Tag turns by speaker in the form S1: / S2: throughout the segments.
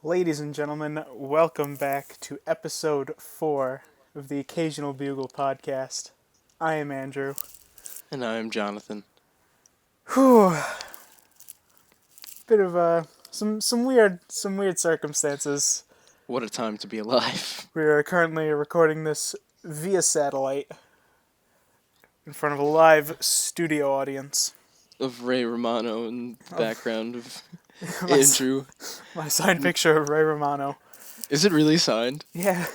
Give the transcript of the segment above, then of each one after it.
S1: Ladies and gentlemen, welcome back to episode 4 of the Occasional Bugle podcast. I am Andrew.
S2: And I'm Jonathan.
S1: Whew. Bit of some weird circumstances.
S2: What a time to be alive.
S1: We are currently recording this via satellite in front of a live studio audience.
S2: Of Ray Romano in the background of
S1: My
S2: Andrew.
S1: My signed picture of Ray Romano.
S2: Is it really signed?
S1: Yeah.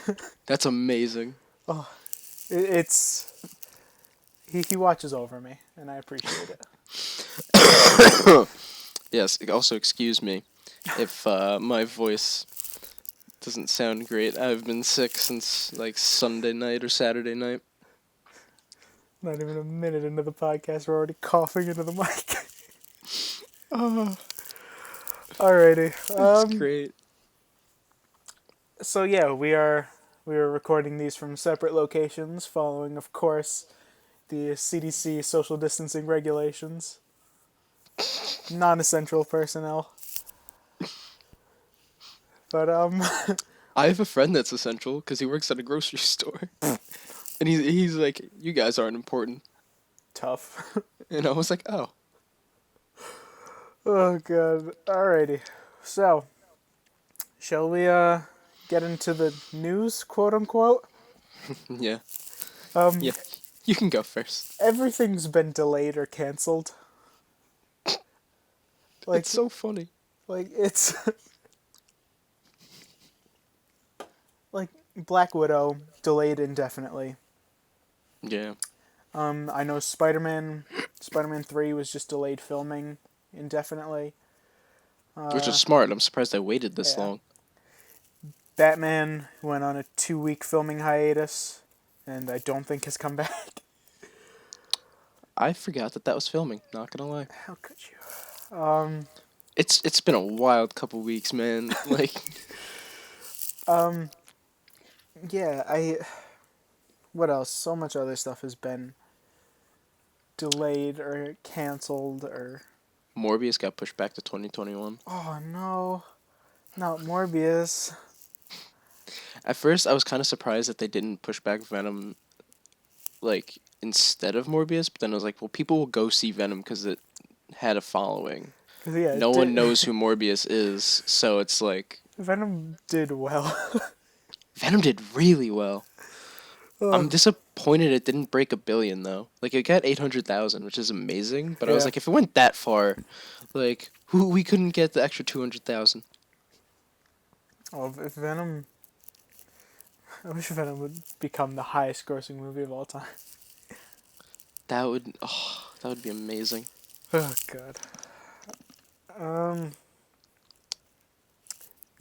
S2: That's amazing.
S1: It's... He watches over me, and I appreciate it.
S2: Yes, also excuse me if my voice doesn't sound great. I've been sick since like Sunday night or Saturday night.
S1: Not even a minute into the podcast, we're already coughing into the mic. Oh. Alrighty.
S2: That's great.
S1: So yeah, we are recording these from separate locations, following, of course, the CDC social distancing regulations. Non-essential personnel. But
S2: I have a friend that's essential because he works at a grocery store. And he's like, you guys aren't important.
S1: tough.
S2: And I was like, oh.
S1: Oh god. Alrighty. So, shall we get into the news, quote unquote?
S2: Yeah.
S1: Um
S2: Yeah. You can go first.
S1: Everything's been delayed or cancelled. Like,
S2: It's so funny.
S1: like it's like Black Widow delayed indefinitely.
S2: Yeah.
S1: I know Spider-Man 3 was just delayed filming indefinitely.
S2: Which is smart. I'm surprised they waited this
S1: yeah.
S2: long.
S1: Batman went on a 2-week filming hiatus, and I don't think has come back.
S2: I forgot that was filming. Not gonna lie.
S1: How could you?
S2: It's been a wild couple weeks, man. Like,
S1: Yeah, what else? So much other stuff has been delayed or canceled or...
S2: Morbius got pushed back to 2021.
S1: Oh no, not Morbius.
S2: At first, I was kind of surprised that they didn't push back Venom, like, instead of Morbius. But then I was like, well, people will go see Venom because it had a following.
S1: Yeah,
S2: No one knows who Morbius is, so it's like...
S1: Venom did well.
S2: Venom did really well. I'm disappointed it didn't break 1 billion, though. Like, it got 800,000, which is amazing. But I was
S1: Yeah.
S2: like, if it went that far, like, we couldn't get the extra 200,000.
S1: Oh, if Venom... I wish Venom would become the highest grossing movie of all time.
S2: That would be amazing.
S1: Oh god.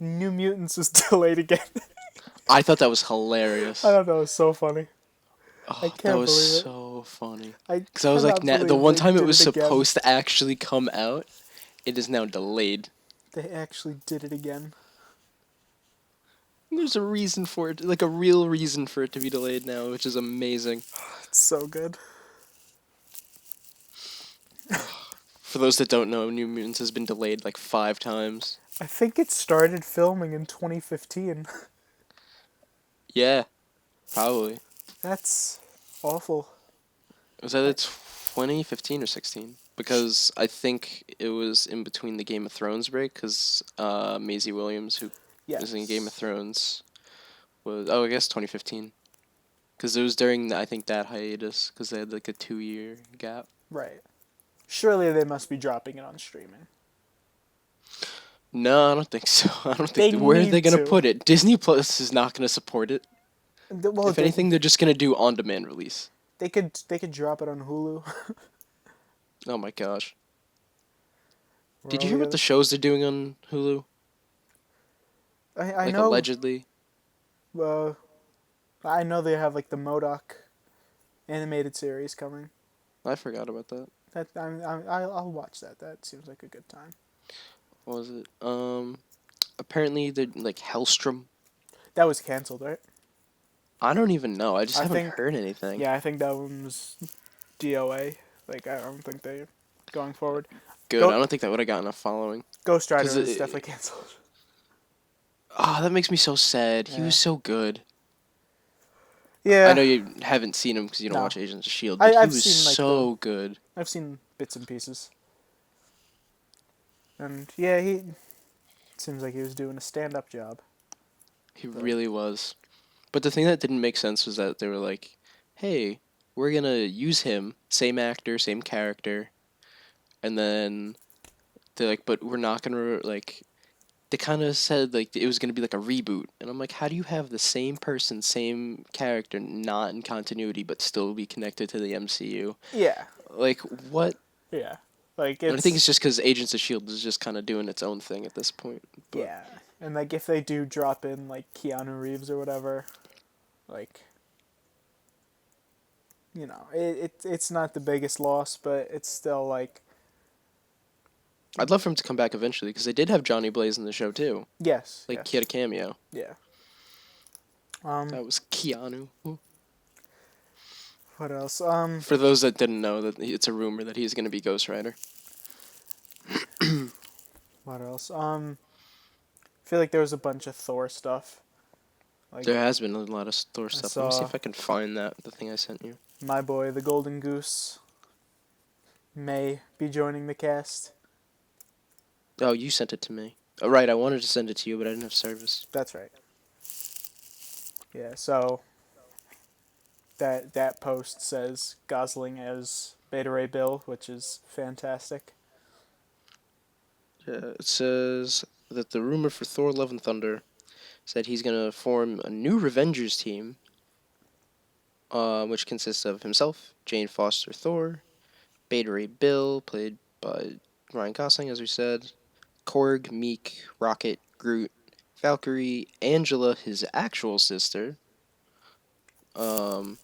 S1: New Mutants was delayed again.
S2: I thought that was hilarious.
S1: I thought that was so funny.
S2: Oh,
S1: I can't
S2: that was
S1: believe it.
S2: so funny.
S1: Because
S2: I was like, the one time it was supposed to actually come out, it is now delayed.
S1: They actually did it again.
S2: There's a reason for it, like a real reason for it to be delayed now, which is amazing.
S1: It's so good.
S2: For those that don't know, New Mutants has been delayed like 5 times.
S1: I think it started filming in 2015.
S2: Yeah, probably.
S1: That's awful.
S2: Was that 2015 or 16? Because I think it was in between the Game of Thrones break, because Maisie Williams, who was in Game of Thrones, was... Oh, I guess 2015. Because it was during, I think, that hiatus, because they had like a 2-year gap.
S1: Right. Surely they must be dropping it on streaming.
S2: No, I don't think so. I don't think... Where are they going to put it? Disney Plus is not going to support it.
S1: Well,
S2: if anything, they're just going to do on-demand release.
S1: They could drop it on Hulu.
S2: Oh my gosh. Did you hear about the shows they're doing on Hulu?
S1: I
S2: like,
S1: know.
S2: Allegedly.
S1: I know they have like the MODOK animated series coming.
S2: I forgot about that.
S1: I'll watch that. That seems like a good time.
S2: What was it? Apparently they're like Hellstrom.
S1: That was canceled, right?
S2: I don't even know. I haven't heard anything.
S1: Yeah, I think that one was DOA. Like, I don't think they're going forward.
S2: Good. I don't think that would have gotten a following.
S1: Ghost Rider is definitely canceled.
S2: Oh, that makes me so sad. He
S1: Yeah.
S2: was so good. I
S1: Yeah.
S2: know you haven't seen him because you don't
S1: No.
S2: watch Agents of Shield, but he
S1: I've
S2: was
S1: seen like the
S2: so good.
S1: I've seen bits and pieces. And yeah, he seems like he was doing a stand-up job.
S2: He
S1: But
S2: really was. But the thing that didn't make sense was that they were like, "Hey, we're gonna use him, same actor, same character," and then they're like, "But we're not gonna like." They kind of said like it was gonna be like a reboot, and I'm like, "How do you have the same person, same character, not in continuity, but still be connected to the MCU?
S1: yeah.
S2: Like what?"
S1: Yeah. Like
S2: And I think it's
S1: it's
S2: just because Agents of Shield is just kind of doing its own thing at this point. But
S1: yeah. And like if they do drop in like Keanu Reeves or whatever, like it's not the biggest loss, but it's still like
S2: I'd love for him to come back eventually because they did have Johnny Blaze in the show too.
S1: yes,
S2: Like he had
S1: yes.
S2: a cameo.
S1: Yeah.
S2: That was Keanu.
S1: What else?
S2: For those that didn't know, that it's a rumor that he's going to be Ghost Rider.
S1: What else? I feel like there was a bunch of Thor stuff. Like
S2: There has been a lot of Thor
S1: I
S2: stuff. Let me see
S1: saw
S2: if I can find the thing I sent you.
S1: my boy, the Golden Goose, may be joining the cast.
S2: Oh, you sent it to me. Oh, right, I wanted to send it to you, but I didn't have service.
S1: That's right. Yeah, so that post says Gosling as Beta Ray Bill, which is fantastic.
S2: Yeah, it says that the rumor for Thor: Love and Thunder said he's gonna form a new Revengers team, which consists of himself, Jane Foster Thor, Beta Ray Bill, played by Ryan Gosling, as we said, Korg, Meek, Rocket, Groot, Valkyrie, Angela, his actual sister, um,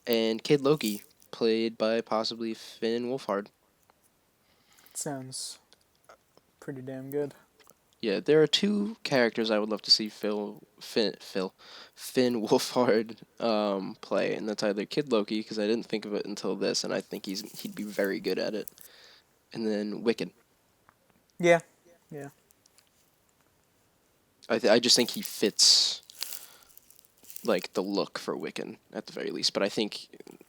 S2: and Kid Loki, played by possibly Finn Wolfhard.
S1: Sounds pretty damn good.
S2: Yeah, there are two characters I would love to see Finn Wolfhard play, and that's either Kid Loki, because I didn't think of it until this, and I think he'd be very good at it, and then Wiccan.
S1: Yeah, yeah,
S2: I just think he fits like the look for Wiccan at the very least, but I think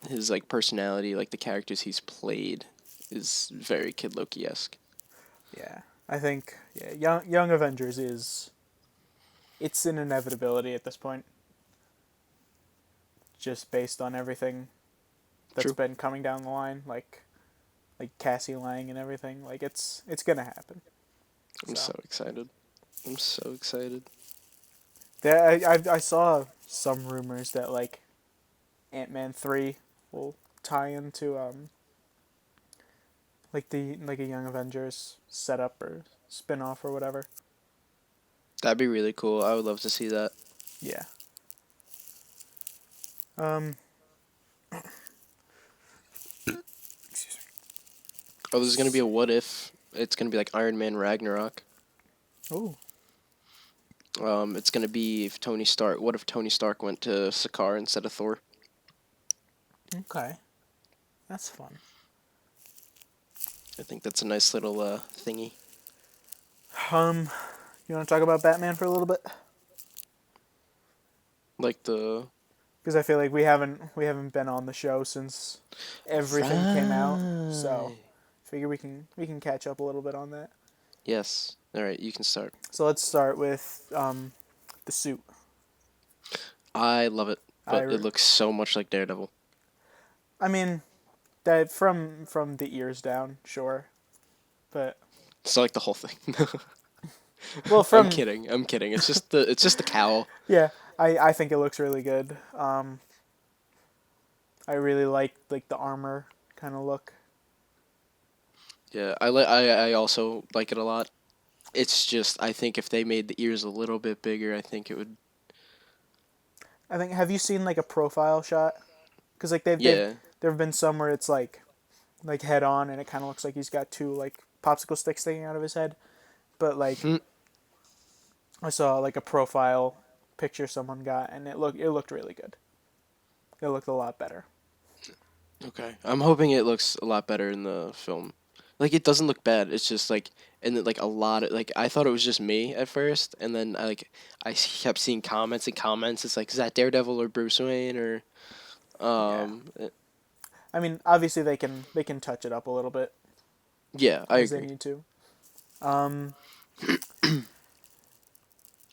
S2: his like personality, like the characters he's played, is very Kid Loki esque.
S1: yeah. I think Young Avengers it's an inevitability at this point, just based on everything that's
S2: True.
S1: been coming down the line, like Cassie Lang and everything. Like it's gonna happen.
S2: I'm
S1: So
S2: so excited. I'm so excited.
S1: I saw some rumors that like Ant-Man 3 will tie into like a Young Avengers setup or spin-off or whatever.
S2: That'd be really cool. I would love to see that.
S1: Yeah. Um
S2: Oh, there's gonna be a what if. It's gonna be like Iron Man Ragnarok.
S1: Oh,
S2: It's gonna be if Tony Stark. What if Tony Stark went to Sakaar instead of Thor?
S1: okay. That's fun.
S2: I think that's a nice little thingy.
S1: You want to talk about Batman for a little bit?
S2: Like the
S1: Because I feel like we haven't been on the show since everything came out. So,
S2: right.
S1: figure we can catch up a little bit on that.
S2: Yes. All right, you can start.
S1: So let's start with the suit.
S2: I love it, but
S1: I
S2: it looks so much like Daredevil.
S1: I mean that from the ears down, sure, but
S2: It's like the whole thing.
S1: well
S2: I'm
S1: from
S2: kidding. I'm kidding. It's just the cowl.
S1: yeah, I think it looks really good. I really like the armor kind of look.
S2: Yeah, I also like it a lot. It's just I think if they made the ears a little bit bigger, I think it would.
S1: I think have you seen like a profile shot? Because like they've
S2: Yeah.
S1: there have been some where it's like head on and it kind of looks like he's got two like popsicle sticks sticking out of his head, but like
S2: Hmm.
S1: I saw like a profile picture someone got and it looked really good. It looked a lot better.
S2: Okay. I'm hoping it looks a lot better in the film. Like it doesn't look bad. It's just like and then like a lot of like I thought it was just me at first, and then I kept seeing comments and comments. It's like, is that Daredevil or Bruce Wayne or
S1: Yeah.
S2: um eh,
S1: I mean, obviously they can touch it up a little bit
S2: yeah, I
S1: as they
S2: agree.
S1: need to. Um,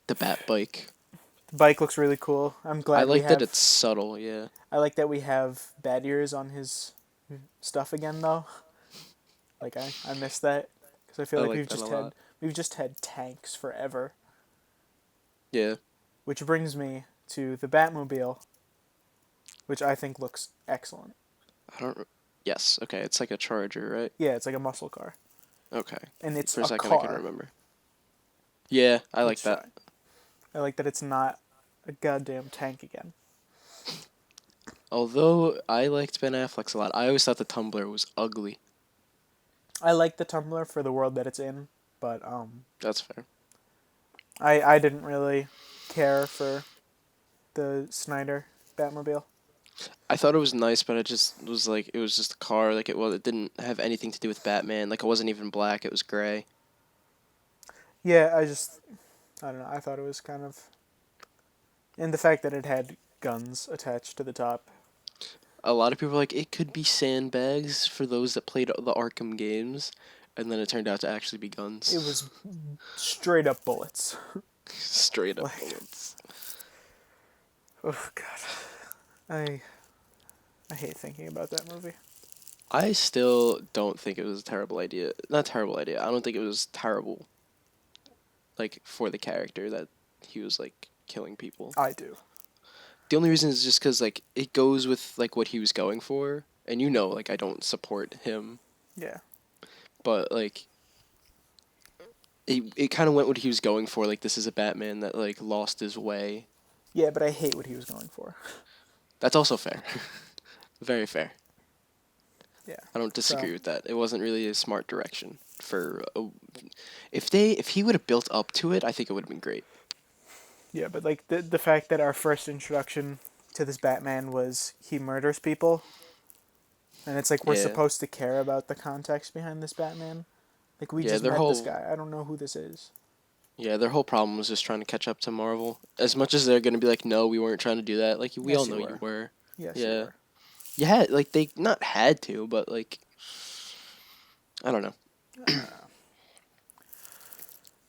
S2: The Bat bike.
S1: the bike looks really cool. I'm
S2: I
S1: glad we
S2: like that
S1: have.
S2: it's subtle. Yeah,
S1: I like that we have bat ears on his stuff again, though. Like I miss that because I feel
S2: I
S1: like
S2: like that a lot.
S1: we've just had tanks forever.
S2: Yeah,
S1: Which brings me to the Batmobile, which I think looks excellent.
S2: I don't. Yes, okay, it's like a Charger, right?
S1: Yeah, it's like a muscle car,
S2: Okay,
S1: and it's
S2: for a
S1: a
S2: second I couldn't
S1: car,
S2: remember. Yeah, I like
S1: which
S2: that.
S1: I like that it's not a goddamn tank again.
S2: Although I liked Ben Affleck's a lot, I always thought the Tumbler was ugly.
S1: I like the Tumbler for the world that it's in, but
S2: That's fair.
S1: I didn't really care for the Snyder Batmobile.
S2: I thought it was nice, but it just was like it was just a car. Like it didn't have anything to do with Batman. Like it wasn't even black. It was gray.
S1: Yeah, I don't know. I thought it was kind of, and the fact that it had guns attached to the top.
S2: A lot of people were like it could be sandbags for those that played the Arkham games, and then it turned out to actually be
S1: It
S2: guns.
S1: was straight up bullets.
S2: Straight up
S1: Like,
S2: bullets.
S1: oh god, I I hate thinking about that movie.
S2: I still don't think it was a terrible idea. Not terrible idea. I don't think it was terrible. Like for the character that he was like killing people.
S1: I do.
S2: The only reason is just because like it goes with like what he was going for, and like I don't support him,
S1: Yeah.
S2: but like it kind of went what he was going for. Like this is a Batman that like lost his way.
S1: Yeah, but I hate what he was going for.
S2: That's also fair, very fair.
S1: Yeah.
S2: I don't
S1: So
S2: disagree with that. It wasn't really a smart direction for if he would have built up to it, I think it would have been great.
S1: yeah, but like the fact that our first introduction to this Batman was he murders people, and it's like we're
S2: Yeah,
S1: supposed to care about the context behind this Batman. Like we
S2: yeah.
S1: just met this guy. I don't know who this is.
S2: Their whole problem was just trying to catch up to Marvel. As much as they're gonna be like, no, we weren't trying to do that. Like we all
S1: Yes, you
S2: know you
S1: were.
S2: were.
S1: Yes, you
S2: Yeah,
S1: were.
S2: you had like they not had to, but like I don't know.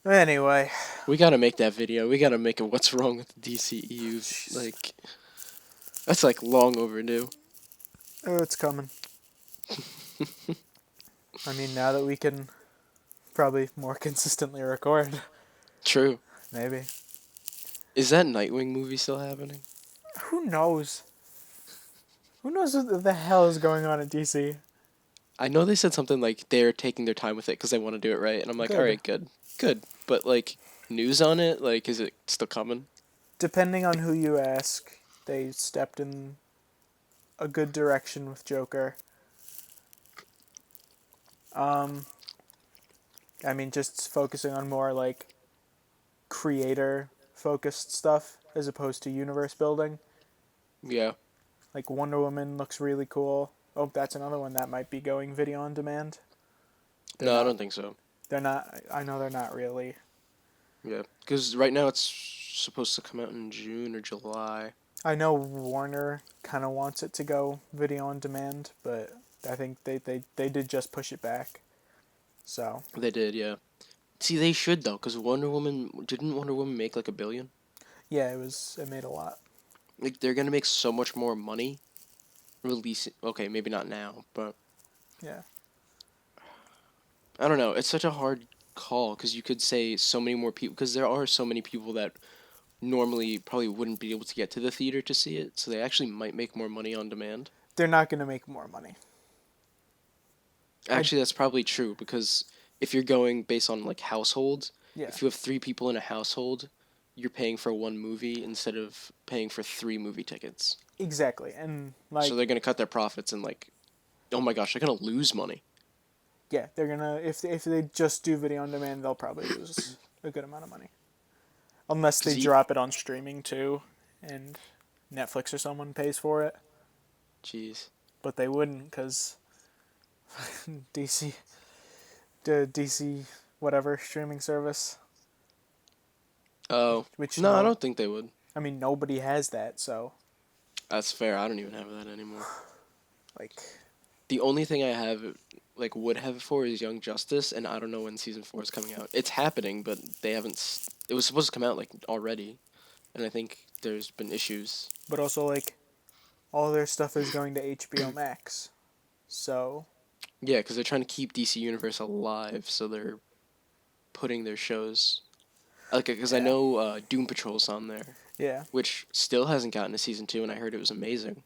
S1: Anyway,
S2: We gotta make that video. We gotta make a what's wrong with the DCEU. Like that's like long overdue.
S1: oh, it's coming. I mean, now that we can probably more consistently record,
S2: True.
S1: maybe.
S2: Is that Nightwing movie still happening?
S1: Who knows? Who knows what the hell is going on at DC?
S2: I know they said something like they're taking their time with it because they want to do it right, and I'm like, all
S1: Good.
S2: right, good, good. But like news on it, like, is it still coming?
S1: Depending on who you ask, they stepped in a good direction with Joker. Um, I mean, just focusing on more like creator focused stuff as opposed to universe building.
S2: Yeah.
S1: Like Wonder Woman looks really cool. Oh, that's another one that might be going video on demand. They're
S2: No, I
S1: not.
S2: don't think so.
S1: They're not. I know they're not really.
S2: Yeah, because right now it's supposed to come out in June or July.
S1: I know Warner kind of wants it to go video on demand, but I think they did just push it back. So
S2: They did, yeah. See, they should though, because Wonder Woman make like 1 billion?
S1: yeah, it made a lot.
S2: Like they're gonna make so much more money releasing. Okay, maybe not now, but
S1: Yeah.
S2: I don't know. It's such a hard call because you could say so many more people because there are so many people that normally probably wouldn't be able to get to the theater to see it, so they actually might make more money on demand.
S1: They're not going to make more money.
S2: Actually, that's probably true because if you're going based on like households,
S1: Yeah.
S2: if you have 3 people in a household, you're paying for one movie instead of paying for 3 movie tickets.
S1: Exactly. And like
S2: So they're gonna cut their profits and like, oh my gosh, they're gonna lose money.
S1: yeah, they're going to if they just do video on demand, they'll probably lose a good amount of money. Unless they drop it on streaming too and Netflix or someone pays for it.
S2: Jeez.
S1: But they wouldn't cuz DC the DC whatever streaming service.
S2: Oh.
S1: Which
S2: No, I
S1: no,
S2: don't think they would.
S1: I mean nobody has that, so
S2: That's fair. I don't even have that anymore.
S1: like
S2: The only thing I have, like, would have it for is Young Justice, and I don't know when season 4 is coming out. It's happening, but they haven't. It was supposed to come out like already, and I think there's been issues.
S1: but also like all their stuff is going to HBO Max. So
S2: Yeah, because they're trying to keep DC Universe alive, so they're putting their shows. Like, because I
S1: yeah.
S2: know Doom Patrol's on there,
S1: Yeah.
S2: which still hasn't gotten a season 2, and I heard it was amazing.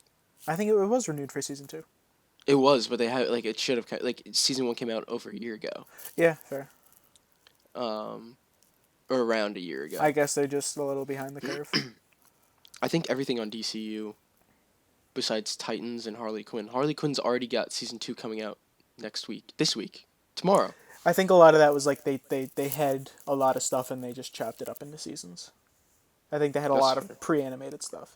S1: I think it was renewed for season 2.
S2: It was, but they had like it should have like season 1 came out over a year ago.
S1: Yeah, fair.
S2: Or around a year ago.
S1: I guess they're just a little behind the curve.
S2: I think everything on DCU, besides Titans and Harley Quinn. Harley Quinn's already got season 2 coming out this week, tomorrow.
S1: I think a lot of that was like they had a lot of stuff and they just chopped it up into seasons. I think they had a lot of pre-animated stuff.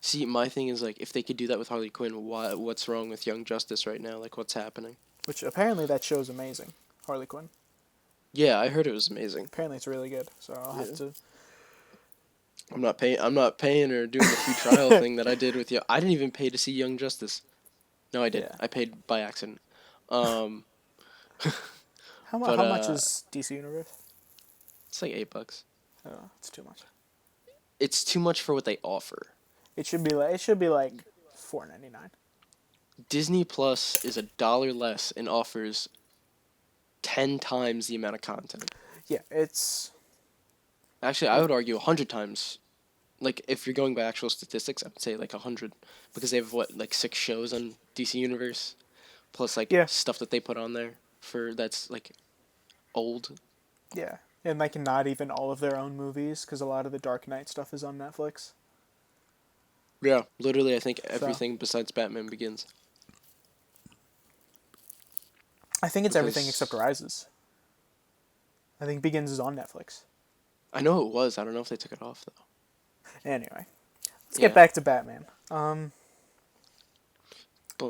S2: See, my thing is like if they could do that with Harley Quinn, what's wrong with Young Justice right now? Like what's happening?
S1: Which apparently that show's amazing, Harley Quinn.
S2: Yeah, I heard it was amazing.
S1: Apparently it's really good, so I'll have to.
S2: I'm not paying or doing the free trial thing that I did with you. I didn't even pay to see Young Justice. No, I did.
S1: Yeah.
S2: I paid by accident.
S1: How much is DC Universe?
S2: It's like $8.
S1: Oh, it's too much.
S2: It's too much for what they offer.
S1: It should be like $4.99.
S2: Disney Plus is $1 less and offers 10 times the amount of content.
S1: Yeah, it's.
S2: Actually, I would argue 100 times. Like, if you're going by actual statistics, I would say like 100. Because they have, like 6 shows on DC Universe. Plus, like, stuff that they put on there that's, like, old.
S1: Yeah. And, like, not even all of their own movies, because a lot of the Dark Knight stuff is on Netflix.
S2: Yeah, literally, I think everything besides Batman Begins.
S1: I think it's everything except Rises. I think Begins is on Netflix.
S2: I know it was. I don't know if they took it off, though.
S1: Anyway. Let's get back to Batman.
S2: Boom,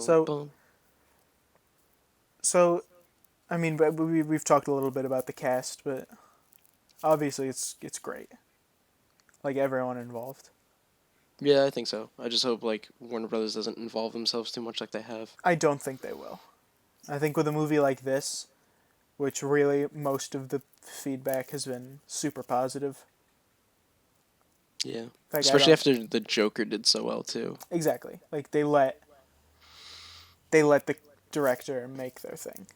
S1: so,
S2: boom.
S1: So, I mean, we've talked a little bit about the cast, but obviously it's great. Like, everyone involved.
S2: Yeah, I think so. I just hope, like, Warner Brothers doesn't involve themselves too much like they have.
S1: I don't think they will. I think with a movie like this, which really most of the feedback has been super positive.
S2: Yeah. Especially after the Joker did so well, too.
S1: Exactly. Like, they let the director make their thing.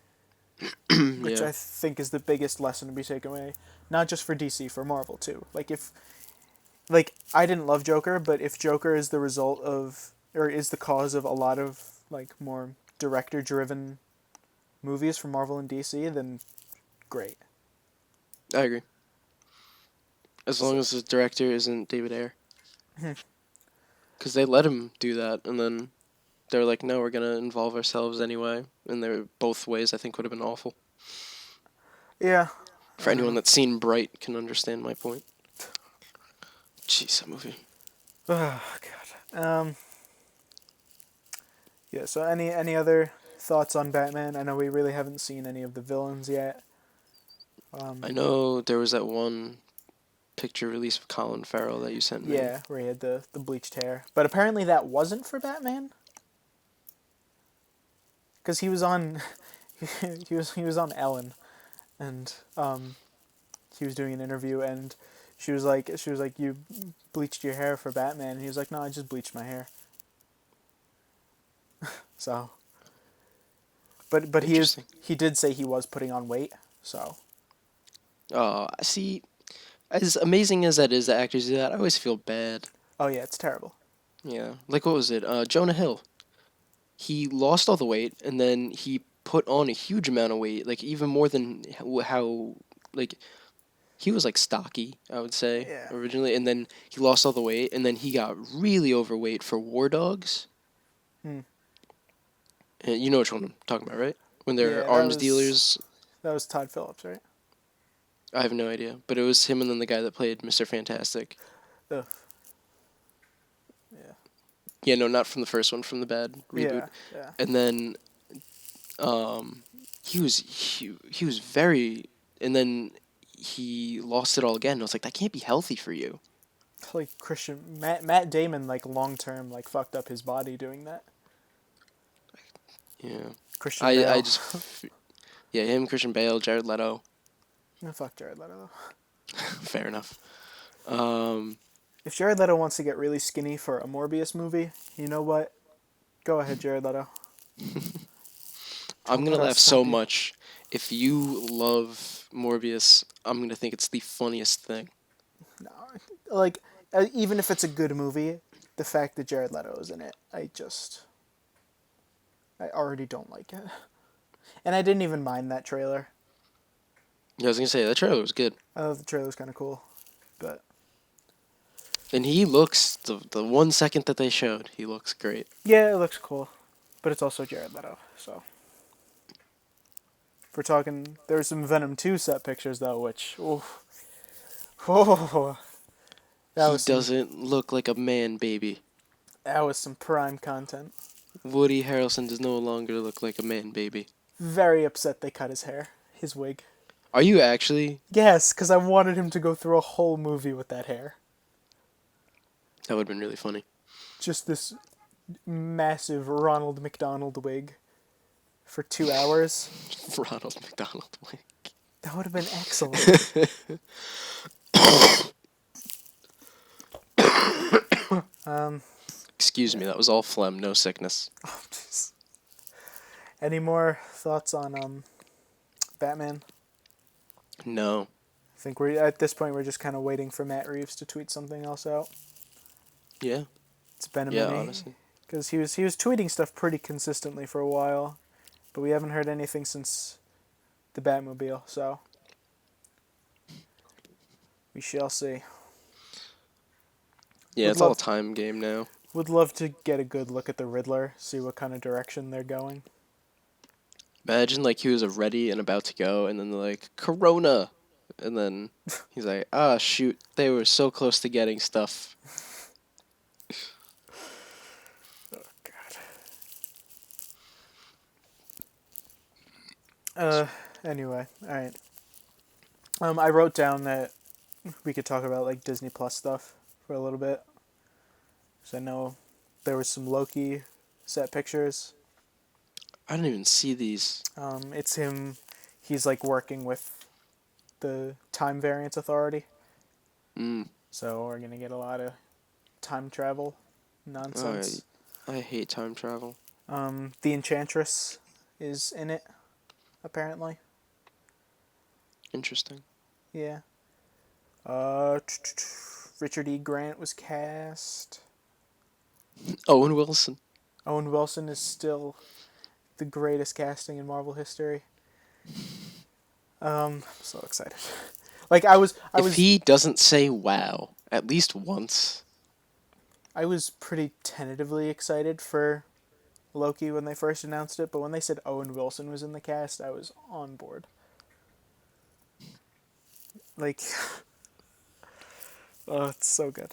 S1: Which I think is the biggest lesson to be taken away. Not just for DC, for Marvel, too. Like, I didn't love Joker, but if Joker is the result of, or is the cause of a lot of, like, more director-driven movies from Marvel and DC, then great.
S2: I agree. As long as the director isn't David Ayer. Because they let him do that, and then they were like, no, we're going to involve ourselves anyway. And they both ways, I think, would have been awful.
S1: Yeah.
S2: For anyone that's seen Bright can understand my point. Jeez, that movie.
S1: Oh, God. Yeah, so any other thoughts on Batman? I know we really haven't seen any of the villains yet.
S2: I know there was that one picture release of Colin Farrell that you sent me.
S1: Yeah, where he had the bleached hair. But apparently that wasn't for Batman. Because he was on, he was on Ellen, and he was doing an interview, and she was like, you bleached your hair for Batman, and he was like, no, I just bleached my hair. So. But he did say he was putting on weight, so.
S2: See, as amazing as that is, the actors do that, I always feel bad.
S1: Oh yeah, it's terrible.
S2: Yeah, like what was it? Jonah Hill. He lost all the weight, and then he put on a huge amount of weight, like even more than how like he was like stocky, I would say, originally, and then he lost all the weight, and then he got really overweight for War Dogs. And you know which one I'm talking about, right? When they're arms dealers.
S1: That was Todd Phillips, right?
S2: I have no idea, but it was him and then the guy that played Mr. Fantastic.
S1: Ugh.
S2: Yeah, no, not from the first one, from the bad reboot.
S1: Yeah.
S2: And then, he was very and then he lost it all again. I was like, that can't be healthy for you.
S1: Like Matt Damon, like long term, like fucked up his body doing that.
S2: Yeah.
S1: Christian Bale.
S2: Yeah, him, Christian Bale, Jared Leto.
S1: No, fuck Jared Leto.
S2: Fair enough.
S1: If Jared Leto wants to get really skinny for a Morbius movie, you know what? Go ahead, Jared Leto.
S2: I'm gonna laugh so much. If you love Morbius, I'm gonna think it's the funniest thing.
S1: No, like even if it's a good movie, the fact that Jared Leto is in it, I already don't like it. And I didn't even mind that trailer.
S2: Yeah, I was gonna say that trailer was good.
S1: I thought the trailer was kind of cool, but.
S2: And he looks the 1 second that they showed, he looks great.
S1: Yeah, it looks cool, but it's also Jared Leto, so. If we're talking, there's some Venom 2 set pictures though, which, oof. Oh,
S2: He doesn't look like a man baby.
S1: That was some prime content.
S2: Woody Harrelson does no longer look like a man baby.
S1: Very upset they cut his hair, his wig.
S2: Are you actually?
S1: Yes, because I wanted him to go through a whole movie with that hair.
S2: That would have been really funny.
S1: Just this massive Ronald McDonald wig for 2 hours.
S2: Ronald McDonald wig.
S1: That would have been excellent.
S2: Excuse me, that was all phlegm, no sickness.
S1: Oh, jeez. Any more thoughts on Batman?
S2: No.
S1: I think at this point we're just kind of waiting for Matt Reeves to tweet something else out.
S2: Yeah.
S1: It's been a
S2: minute.
S1: minute.
S2: Yeah, honestly.
S1: Because he was tweeting stuff pretty consistently for a while, but we haven't heard anything since the Batmobile, so we shall see.
S2: Yeah, it's all a time game now.
S1: Would love to get a good look at the Riddler, see what kind of direction they're going.
S2: Imagine like he was ready and about to go, and then they're like, Corona! And then he's like, ah, shoot, they were so close to getting stuff.
S1: Oh, God. Anyway, alright. I wrote down that we could talk about like Disney Plus stuff for a little bit. So I know there was some Loki set pictures.
S2: I didn't even see these.
S1: It's him. He's like working with the Time Variance Authority. So we're gonna get a lot of time travel nonsense.
S2: I hate time travel.
S1: The Enchantress is in it, apparently.
S2: Interesting.
S1: Yeah. Richard E. Grant was cast.
S2: Owen Wilson.
S1: Owen Wilson is still the greatest casting in Marvel history. I'm so excited. Like
S2: if he doesn't say wow at least once.
S1: I was pretty tentatively excited for Loki when they first announced it, but when they said Owen Wilson was in the cast, I was on board. Like, oh, it's so good.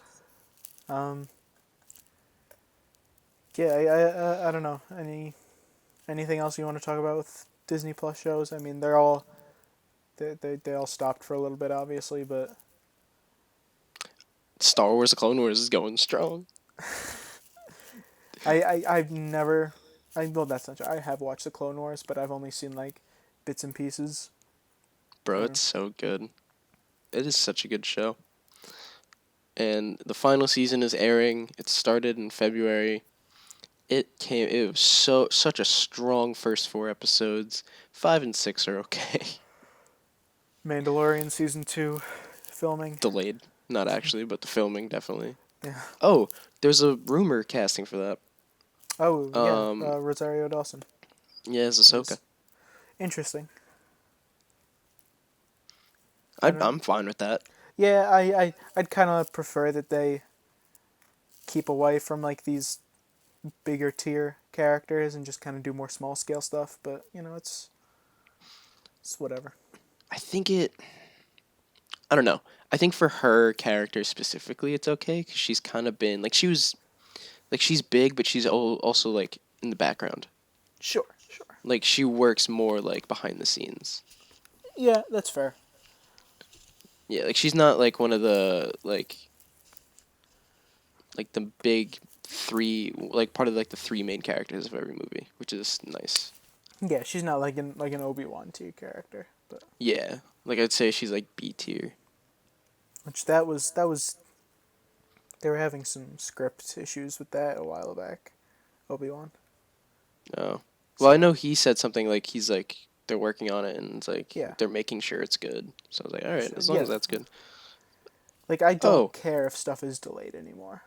S1: Yeah, I don't know. Anything else you want to talk about with Disney Plus shows? I mean, they all stopped for a little bit, obviously, but
S2: Star Wars: The Clone Wars is going strong.
S1: I've never. Well, that's not true. I have watched the Clone Wars, but I've only seen like bits and pieces.
S2: Bro, it's so good. It is such a good show. And the final season is airing. It started in February. It was such a strong first 4 episodes. 5 and 6 are okay.
S1: Mandalorian season 2 filming.
S2: Delayed. Not actually, but the filming definitely.
S1: Yeah.
S2: Oh, there's a rumor casting for that.
S1: Oh, yeah. Rosario Dawson.
S2: Yeah, as Ahsoka.
S1: Interesting.
S2: I'm fine with that.
S1: Yeah, I'd kind of prefer that they keep away from like these bigger tier characters and just kind of do more small scale stuff, but you know, it's whatever.
S2: I don't know. I think for her character specifically, it's okay because she's kind of been like she's big, but she's also like in the background.
S1: Sure.
S2: Like she works more like behind the scenes.
S1: Yeah, that's fair.
S2: Yeah, like she's not like one of the like the big three, like part of like the three main characters of every movie, which is nice.
S1: Yeah, she's not like an Obi-Wan tier character, but
S2: Yeah, like I'd say she's like B tier.
S1: which that was they were having some script issues with that a while back. Obi-Wan.
S2: Oh, well, I
S1: So
S2: know he said something like he's like they're working on it and it's like
S1: yeah,
S2: they're making sure it's good. So I was like, all right,
S1: so,
S2: as long
S1: yeah.
S2: as that's good.
S1: Like I don't
S2: Oh,
S1: care if stuff is delayed anymore.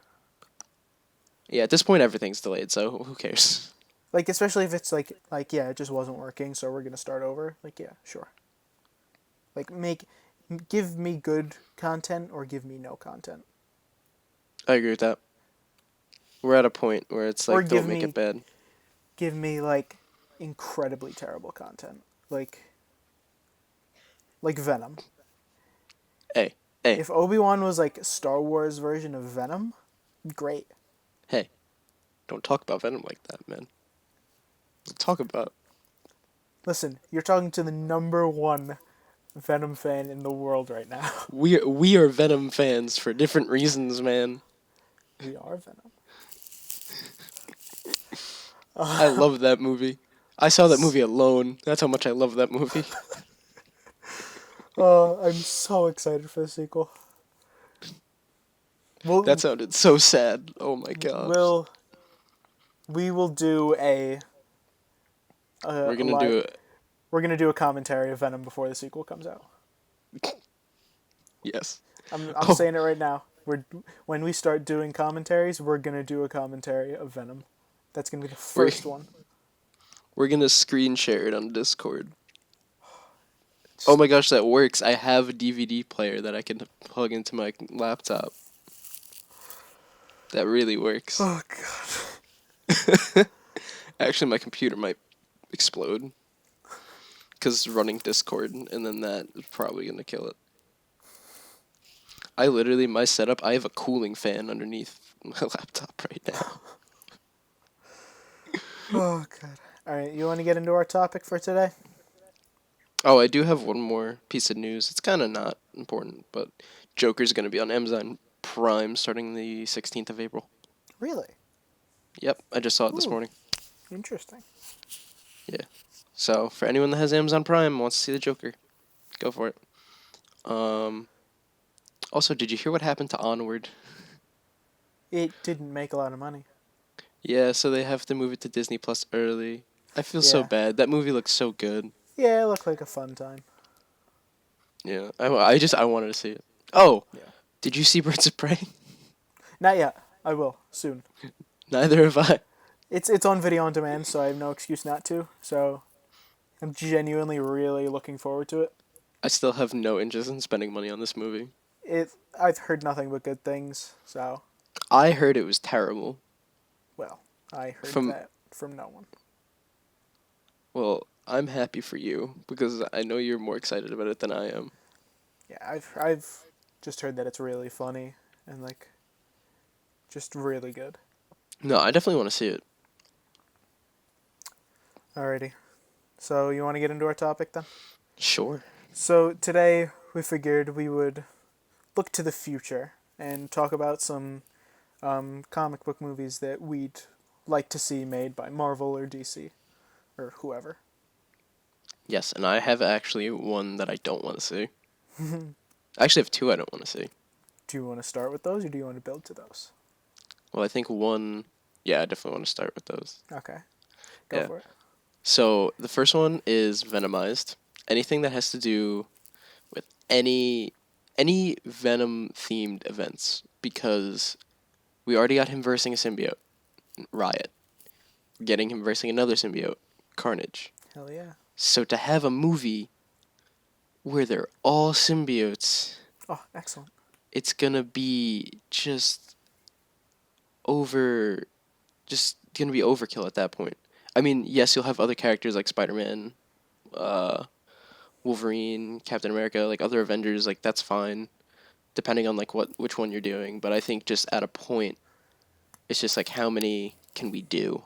S2: yeah, at this point everything's delayed, so who cares?
S1: Like especially if it's like yeah, it just wasn't working, so we're gonna start over. Like yeah, sure. Like give me good content or give me no content.
S2: I agree with that. We're at a point where it's
S1: Or
S2: like don't make it bad.
S1: give me like incredibly terrible content. Like Venom.
S2: Hey, hey,
S1: If Obi-Wan was like a Star Wars version of Venom, great.
S2: hey! Don't talk about Venom like that, man. Let's talk about
S1: Listen, you're talking to the number one Venom fan in the world right now.
S2: we are Venom fans for different reasons, man.
S1: We are Venom.
S2: I love that movie. I saw that movie alone. That's how much I love that movie.
S1: I'm so excited for the sequel.
S2: That
S1: We'll
S2: sounded so sad. Oh my gosh.
S1: we'll we will do
S2: We're
S1: a
S2: gonna
S1: live.
S2: do it.
S1: We're gonna do a commentary of Venom before the sequel comes out.
S2: Yes.
S1: I'm
S2: Oh,
S1: saying it right now. When we start doing commentaries, we're gonna do a commentary of Venom. That's gonna be the
S2: we're
S1: first one.
S2: we're gonna screen share it on Discord. Oh my gosh, that works. I have a DVD player that I can plug into my laptop. That really works.
S1: Oh god.
S2: Actually, my computer might explode because running Discord, and then that is probably gonna kill it. I literally, my setup, I have a cooling fan underneath my laptop right now.
S1: Oh god. All right, you want to get into our topic for today?
S2: Oh, I do have one more piece of news. It's kind of not important, but Joker's gonna be on Amazon Prime starting the 16th of April.
S1: Really?
S2: Yep, I just saw it this
S1: Ooh,
S2: morning.
S1: interesting.
S2: Yeah. So, for anyone that has Amazon Prime and wants to see the Joker, go for it. Also, did you hear what happened to Onward?
S1: It didn't make a lot of money.
S2: Yeah, so they have to move it to Disney Plus early. I feel so
S1: Yeah.
S2: bad. That movie looks so good.
S1: Yeah, it looked like a fun time.
S2: Yeah, I wanted to see it. Oh,
S1: Yeah.
S2: did you see Birds of Prey?
S1: Not yet. I will soon.
S2: Neither have I.
S1: It's on video on demand, so I have no excuse not to. So I'm genuinely really looking forward to it.
S2: I still have no interest in spending money on this movie.
S1: I've heard nothing but good things. So
S2: I heard it was terrible.
S1: well, I heard
S2: From
S1: that from no one.
S2: Well, I'm happy for you because I know you're more excited about it than I am.
S1: Yeah, I've just heard that it's really funny and like just really good.
S2: No, I definitely want to see it.
S1: Alrighty. So you want to get into our topic then?
S2: Sure.
S1: So today we figured we would look to the future and talk about some comic book movies that we'd like to see made by Marvel or DC or whoever.
S2: Yes, and I have actually one that I don't want to see. I actually have two I don't want to see.
S1: Do you want to start with those or do you want to build to those?
S2: Well, I think one. Yeah, I definitely want to start with those.
S1: Okay. Go for it.
S2: So the first one is Venomized. Anything that has to do with any Venom themed events, because we already got him versing a symbiote, Riot. Getting him versing another symbiote, Carnage.
S1: Hell yeah.
S2: So to have a movie where they're all symbiotes,
S1: Oh, excellent.
S2: it's gonna be just gonna be overkill at that point. I mean, yes, you'll have other characters like Spider-Man, Wolverine, Captain America, like other Avengers, like that's fine, depending on like which one you're doing. But I think just at a point, it's just like how many can we do?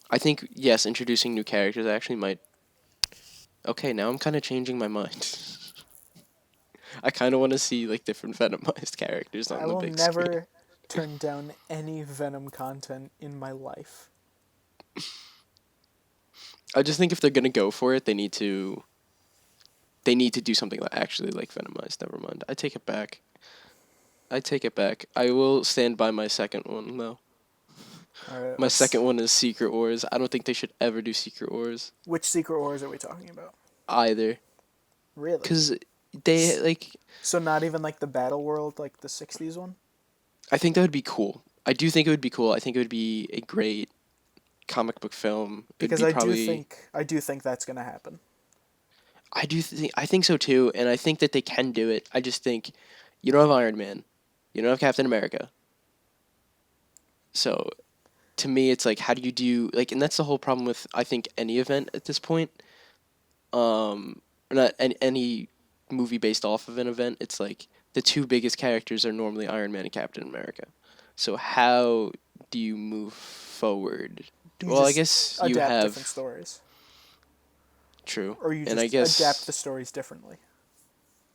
S2: I think yes, introducing new characters actually might Okay, now I'm kind of changing my mind. I kind of want to see like different Venomized characters
S1: I
S2: on the
S1: will
S2: big screen.
S1: never turn down any Venom content in my life.
S2: I just think if they're gonna go for it, they need to do something like actually like Venomized. Never mind. I take it back. I take it back. I will stand by my second one though.
S1: All right,
S2: My
S1: let's.
S2: second one is Secret Wars. I don't think they should ever do Secret Wars
S1: Which Secret Wars are we talking about?
S2: either,
S1: Really?
S2: because they like.
S1: So not even like the Battle World, like the '60s one.
S2: I think that would be cool. I do think it would be cool. I think it would be a great comic book film. It'd
S1: Because
S2: be probably.
S1: I do think that's gonna happen.
S2: I think so too, and I think that they can do it. I just think you don't have Iron Man, you don't have Captain America. So to me, it's like how do you do like, and that's the whole problem with I think any event at this point. Or not any movie based off of an event. It's like the two biggest characters are normally Iron Man and Captain America. So how do you move forward?
S1: You
S2: Well, I
S1: just
S2: guess you
S1: adapt
S2: have
S1: different stories,
S2: true,
S1: or you
S2: and I
S1: just adapt
S2: guess
S1: the stories differently.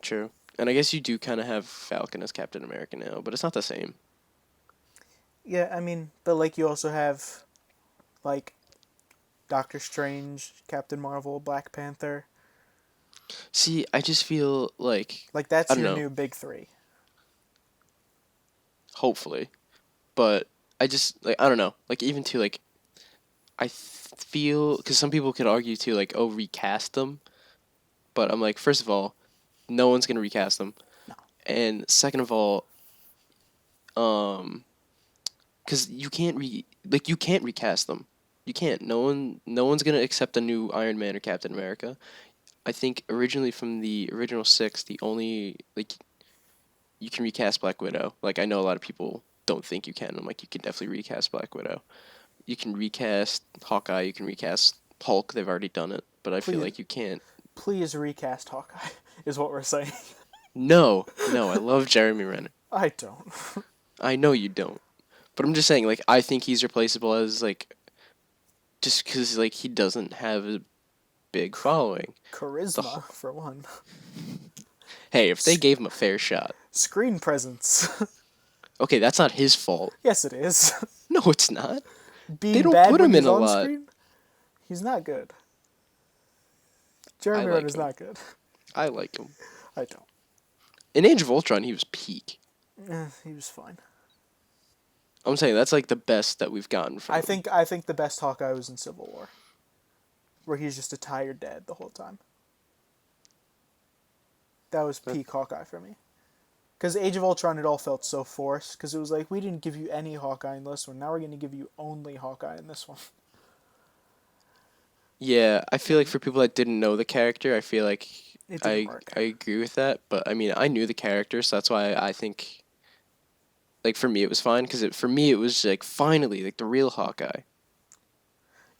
S2: true, and I guess you do kind of have Falcon as Captain America now, but it's not the same.
S1: Yeah, I mean, but like you also have, like, Doctor Strange, Captain Marvel, Black Panther.
S2: See, I just feel like
S1: Like
S2: I
S1: that's
S2: don't
S1: your
S2: know.
S1: new big three.
S2: Hopefully, but I just like I don't know. Like even to like feel because some people could argue too like oh recast them, but I'm like first of all, no one's gonna recast them,
S1: No.
S2: and second of all, um, because you can't recast them. You can't. No one's gonna accept a new Iron Man or Captain America. I think originally from the original six, the only like you can recast Black Widow. Like I know a lot of people don't think you can. I'm like you can definitely recast Black Widow. You can recast Hawkeye. You can recast Hulk. They've already done it, but I feel
S1: Please,
S2: like you can't.
S1: please recast Hawkeye, is what we're saying.
S2: No, no, I love Jeremy Renner.
S1: I don't.
S2: I know you don't, but I'm just saying. Like I think he's replaceable as like just because like he doesn't have a big following.
S1: Charisma, for one.
S2: Hey, if they gave him a fair shot,
S1: Screen presence.
S2: okay, that's not his fault.
S1: Yes, it is.
S2: No, it's not. They
S1: Being
S2: don't
S1: bad
S2: put
S1: when
S2: him in
S1: he's
S2: a
S1: on
S2: lot.
S1: screen, he's not good.
S2: I
S1: Jeremy
S2: like
S1: Renner's
S2: him.
S1: not good.
S2: I like him.
S1: I don't.
S2: In Age of Ultron, he was peak.
S1: He was fine.
S2: I'm saying that's like the best that we've gotten from
S1: I
S2: him.
S1: think the best Hawkeye was in Civil War, where he's just a tired dad the whole time. That was peak Hawkeye for me. Because Age of Ultron, it all felt so forced. Because it was like, we didn't give you any Hawkeye in this one. Now we're going to give you only Hawkeye in this one.
S2: Yeah, I feel like for people that didn't know the character, I feel like
S1: It didn't
S2: I
S1: work.
S2: I agree with that. But I mean, I knew the character, so that's why I think, like for me, it was fine because for me it was like finally like the real Hawkeye.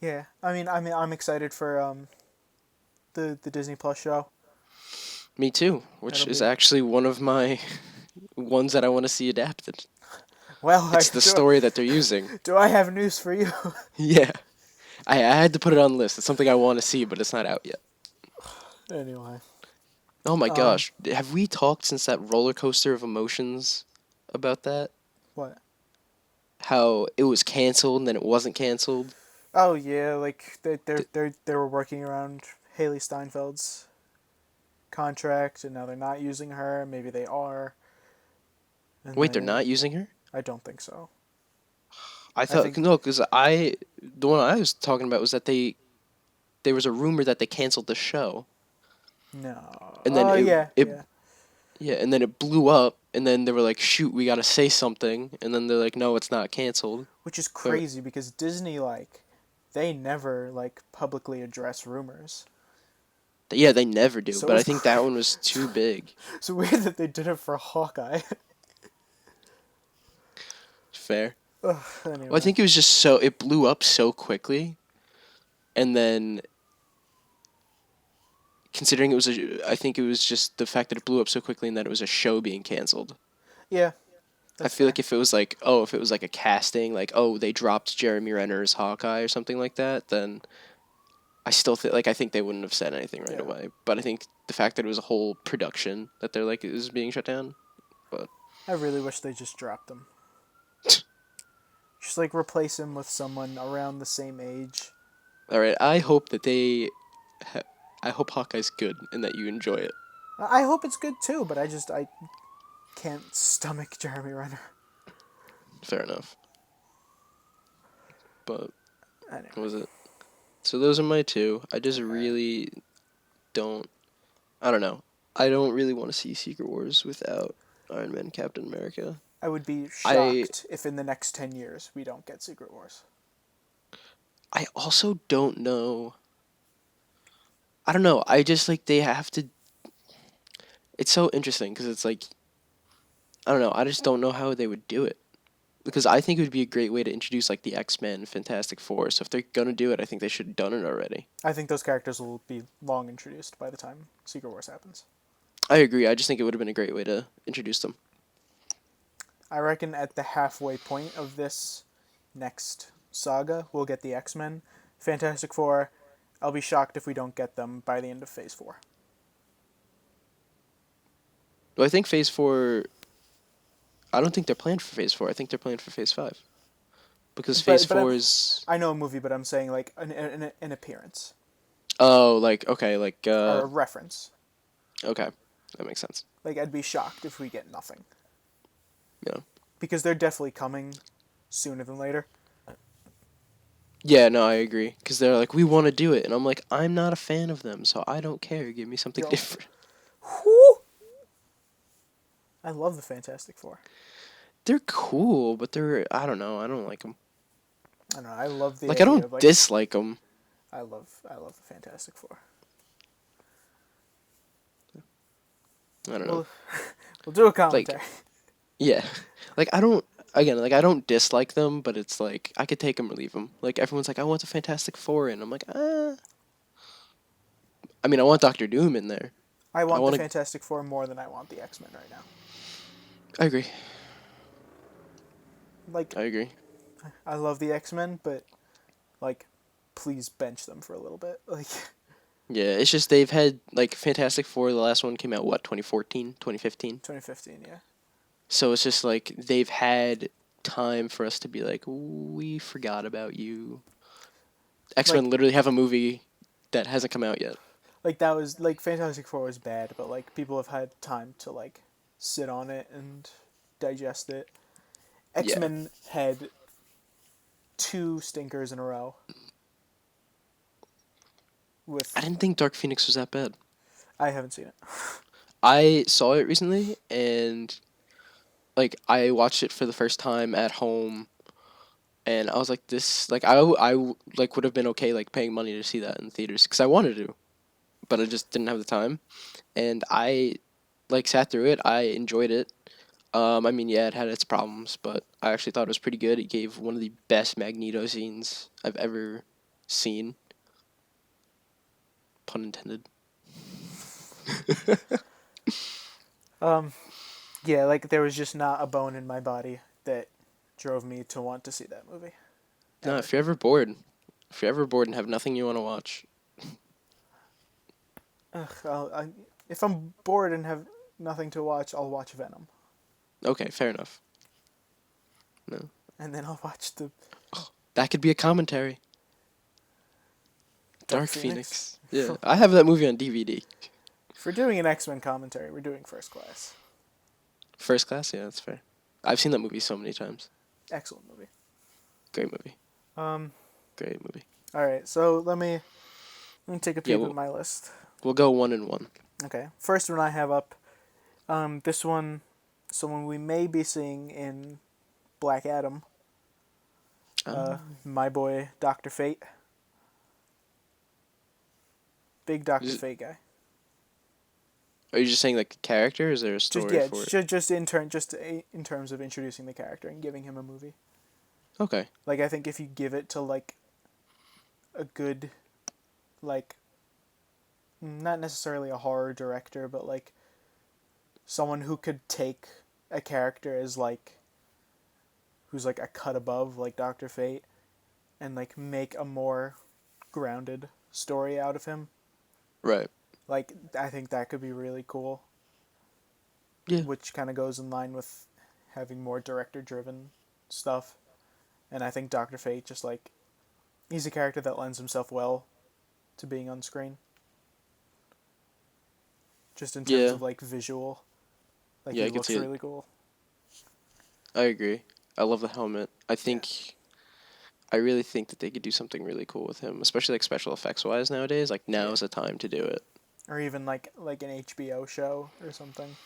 S1: Yeah, I'm excited for the Disney Plus show.
S2: Me too, which
S1: That'll
S2: is
S1: be
S2: actually one of my ones that I want to see adapted.
S1: well.
S2: It's the story that they're using.
S1: Do I have news for you?
S2: Yeah, I had to put it on the list. It's something I want to see, but it's not out yet.
S1: Anyway,
S2: Oh my gosh, have we talked since that roller coaster of emotions about that?
S1: what?
S2: How it was canceled and then it wasn't canceled.
S1: Oh yeah, like
S2: Th-
S1: they were working around Haley Steinfeld's contract, and now they're not using her. Maybe they are. And
S2: Wait, they're
S1: then
S2: not using her?
S1: I don't think so.
S2: I
S1: I
S2: thought
S1: think
S2: no, because the one I was talking about was that there was a rumor that they canceled the show,
S1: no.
S2: and then
S1: Oh yeah,
S2: it
S1: yeah.
S2: yeah, and then it blew up, and then they were like, shoot, we gotta say something, and then they're like, no, it's not canceled.
S1: Which is
S2: Or,
S1: crazy because Disney they never publicly address rumors.
S2: yeah, they never do,
S1: So
S2: but I
S1: it's
S2: think that one was too big.
S1: so weird that they did it for Hawkeye.
S2: Fair.
S1: Ugh,
S2: Well, I
S1: anyway,
S2: think it was just it blew up so quickly, and then considering I think it was just the fact that it blew up so quickly and that it was a show being canceled.
S1: yeah,
S2: I
S1: that's
S2: feel
S1: fair.
S2: like if it was like, oh, if it was like a casting, like, oh, they dropped Jeremy Renner as Hawkeye or something like that, then I still I think they wouldn't have said anything right away. But I think the fact that it was a whole production that they're like is being shut down. But
S1: I really wish they just dropped him. Just like replace him with someone around the same age.
S2: All right, I hope that I hope Hawkeye's good and that you enjoy it.
S1: I hope it's good too, but I can't stomach Jeremy Renner.
S2: Fair enough. But
S1: Anyway.
S2: what was it? So those are my two. I just really don't. I don't know. I don't really want to see Secret Wars without Iron Man, Captain America.
S1: I would be shocked if in the next 10 years we don't get Secret Wars.
S2: I also don't know. I don't know. I just like they have to. It's so interesting because it's like, I don't know. I just don't know how they would do it. Because I think it would be a great way to introduce like the X-Men, Fantastic Four. So if they're gonna do it, I think they should have done it already.
S1: I think those characters will be long introduced by the time Secret Wars happens.
S2: I agree. I just think it would have been a great way to introduce them.
S1: I reckon at the halfway point of this next saga, we'll get the X-Men. Fantastic Four, I'll be shocked if we don't get them by the end of Phase 4.
S2: Well, I think Phase 4... I don't think they're planned for Phase 4. I think they're planned for Phase 5. Because Phase 4 is...
S1: I know a movie, but I'm saying like an appearance.
S2: Oh, like, okay, like...
S1: or a reference.
S2: Okay, that makes sense.
S1: Like, I'd be shocked if we get nothing.
S2: Yeah.
S1: Because they're definitely coming sooner than later.
S2: Yeah, no, I agree. Because they're like, we want to do it. And I'm like, I'm not a fan of them, so I don't care. Give me something different.
S1: Whew! I love the Fantastic Four.
S2: They're cool, but they're... I don't know. I don't like them.
S1: I don't know. I love the
S2: I don't dislike them.
S1: I love the Fantastic Four.
S2: I don't know.
S1: We'll do a commentary.
S2: Yeah. Like, I don't dislike them, but it's like, I could take them or leave them. Like, everyone's like, I want the Fantastic Four in. I'm like, I mean, I want Doctor Doom in there.
S1: I want the Fantastic Four more than I want the X-Men right now.
S2: I agree.
S1: Like,
S2: I agree.
S1: I love the X-Men, but, like, please bench them for a little bit. Like...
S2: Yeah, it's just they've had, like, Fantastic Four, the last one came out, what, 2014? 2015?
S1: 2015, yeah.
S2: So it's just like, they've had time for us to be like, we forgot about you. X-Men literally have a movie that hasn't come out yet.
S1: Like, that was, like, Fantastic Four was bad, but, like, people have had time to, like, sit on it and digest it. X-Men had 2 stinkers in a row.
S2: I didn't think Dark Phoenix was that bad.
S1: I haven't seen it.
S2: I saw it recently, and, like, I watched it for the first time at home, and I was like, this, like, I like, would have been okay, like, paying money to see that in theaters, because I wanted to, but I just didn't have the time, and I, like, sat through it. I enjoyed it. I mean, yeah, it had its problems, but I actually thought it was pretty good. It gave one of the best Magneto scenes I've ever seen. Pun intended.
S1: Yeah, like, there was just not a bone in my body that drove me to want to see that movie.
S2: No, if you're ever bored and have nothing you want to watch.
S1: If I'm bored and have nothing to watch, I'll watch Venom.
S2: Okay, fair enough. No.
S1: And then I'll watch the...
S2: Oh, that could be a commentary. Dark Phoenix. Yeah, I have that movie on DVD.
S1: If we're doing an X-Men commentary, we're doing First Class.
S2: First Class? Yeah, that's fair. I've seen that movie so many times.
S1: Excellent movie.
S2: Great movie. Great movie.
S1: All right, so let me take a peek at my list.
S2: We'll go 1 and 1.
S1: Okay, first one I have up. This one, someone we may be seeing in Black Adam. My boy, Dr. Fate. Big Dr. Fate guy.
S2: Are you just saying like a character? Or is there a story for it?
S1: Just in terms of introducing the character and giving him a movie.
S2: Okay.
S1: Like, I think if you give it to like a good, like, not necessarily a horror director, but like someone who could take a character as like who's like a cut above, like Dr. Fate, and like make a more grounded story out of him.
S2: Right.
S1: Like, I think that could be really cool.
S2: Yeah.
S1: Which kind of goes in line with having more director-driven stuff. And I think Dr. Fate just, like, he's a character that lends himself well to being on screen. Just in terms
S2: Yeah.
S1: of, like, visual. Like,
S2: Yeah,
S1: he
S2: I could
S1: looks
S2: see it.
S1: really cool.
S2: I agree. I love the helmet. I really think that they could do something really cool with him, especially like special effects wise nowadays. Like now is the time to do it.
S1: Or even like an HBO show or something.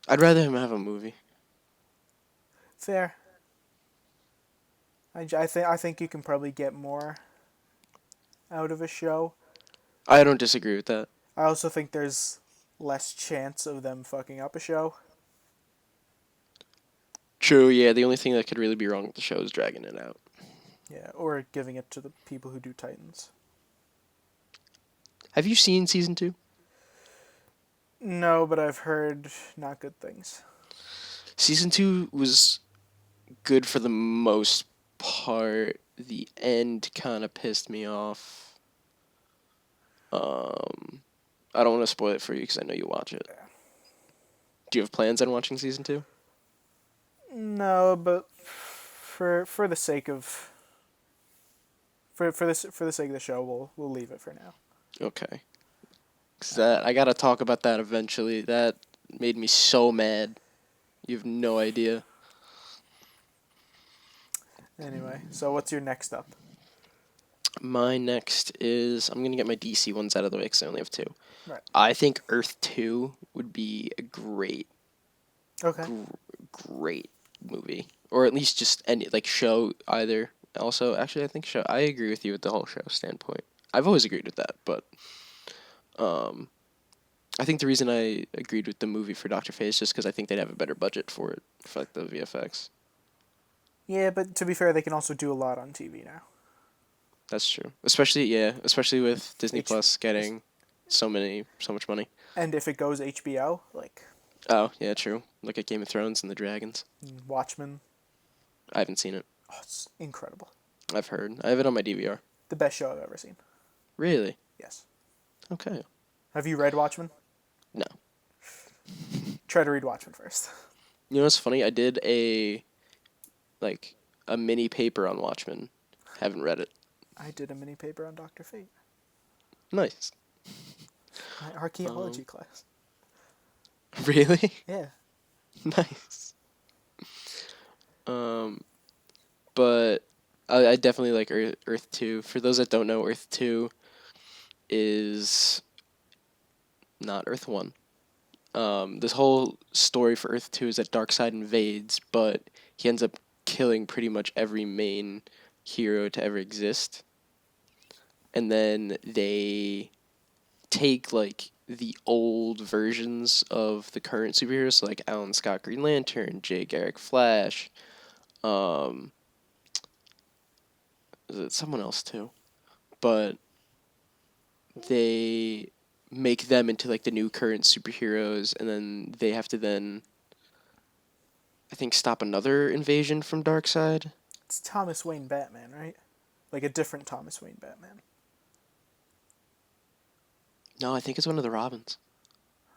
S2: I'd rather him have a movie.
S1: Fair. I think you can probably get more out of a show.
S2: I don't disagree with that.
S1: I also think there's less chance of them fucking up a show.
S2: True, yeah, the only thing that could really be wrong with the show is dragging it out.
S1: Yeah, or giving it to the people who do Titans.
S2: Have you seen season 2?
S1: No, but I've heard not good things.
S2: Season 2 was good for the most part. The end kind of pissed me off. I don't want to spoil it for you because I know you watch it. Do you have plans on watching season 2?
S1: No, but for the sake of for the sake of the show, we'll leave it for now.
S2: Okay. Cause I gotta talk about that eventually. That made me so mad. You have no idea.
S1: Anyway, so what's your next up?
S2: My next is I'm gonna get my DC ones out of the way because I only have 2.
S1: Right.
S2: I think Earth 2 would be a great,
S1: Okay.
S2: great movie, or at least just any like show either. Also, actually, I think show. I agree with you with the whole show standpoint. I've always agreed with that, but I think the reason I agreed with the movie for Doctor Fate is just because I think they'd have a better budget for it, for like the VFX.
S1: Yeah, but to be fair, they can also do a lot on TV now.
S2: That's true. Especially with Disney Plus getting so much money.
S1: And if it goes HBO, like
S2: Oh, yeah, true. Look at Game of Thrones and the Dragons.
S1: Watchmen.
S2: I haven't seen it.
S1: Oh, it's incredible.
S2: I've heard. I have it on my DVR.
S1: The best show I've ever seen.
S2: Really?
S1: Yes.
S2: Okay.
S1: Have you read Watchmen?
S2: No.
S1: Try to read Watchmen first.
S2: You know what's funny? I did a mini paper on Watchmen. Haven't read it.
S1: I did a mini paper on Dr. Fate.
S2: Nice.
S1: My archaeology class.
S2: Really?
S1: Yeah.
S2: Nice. But I definitely like Earth 2. For those that don't know, Earth 2 is not Earth 1. This whole story for Earth 2 is that Darkseid invades, but he ends up killing pretty much every main hero to ever exist. And then they take like the old versions of the current superheroes, so like Alan Scott Green Lantern, Jay Garrick Flash, someone else too, but they make them into like the new current superheroes, and then they have to then I think stop another invasion from Darkseid.
S1: It's Thomas Wayne Batman, right? Like a different Thomas Wayne Batman.
S2: No, I think it's one of the Robins.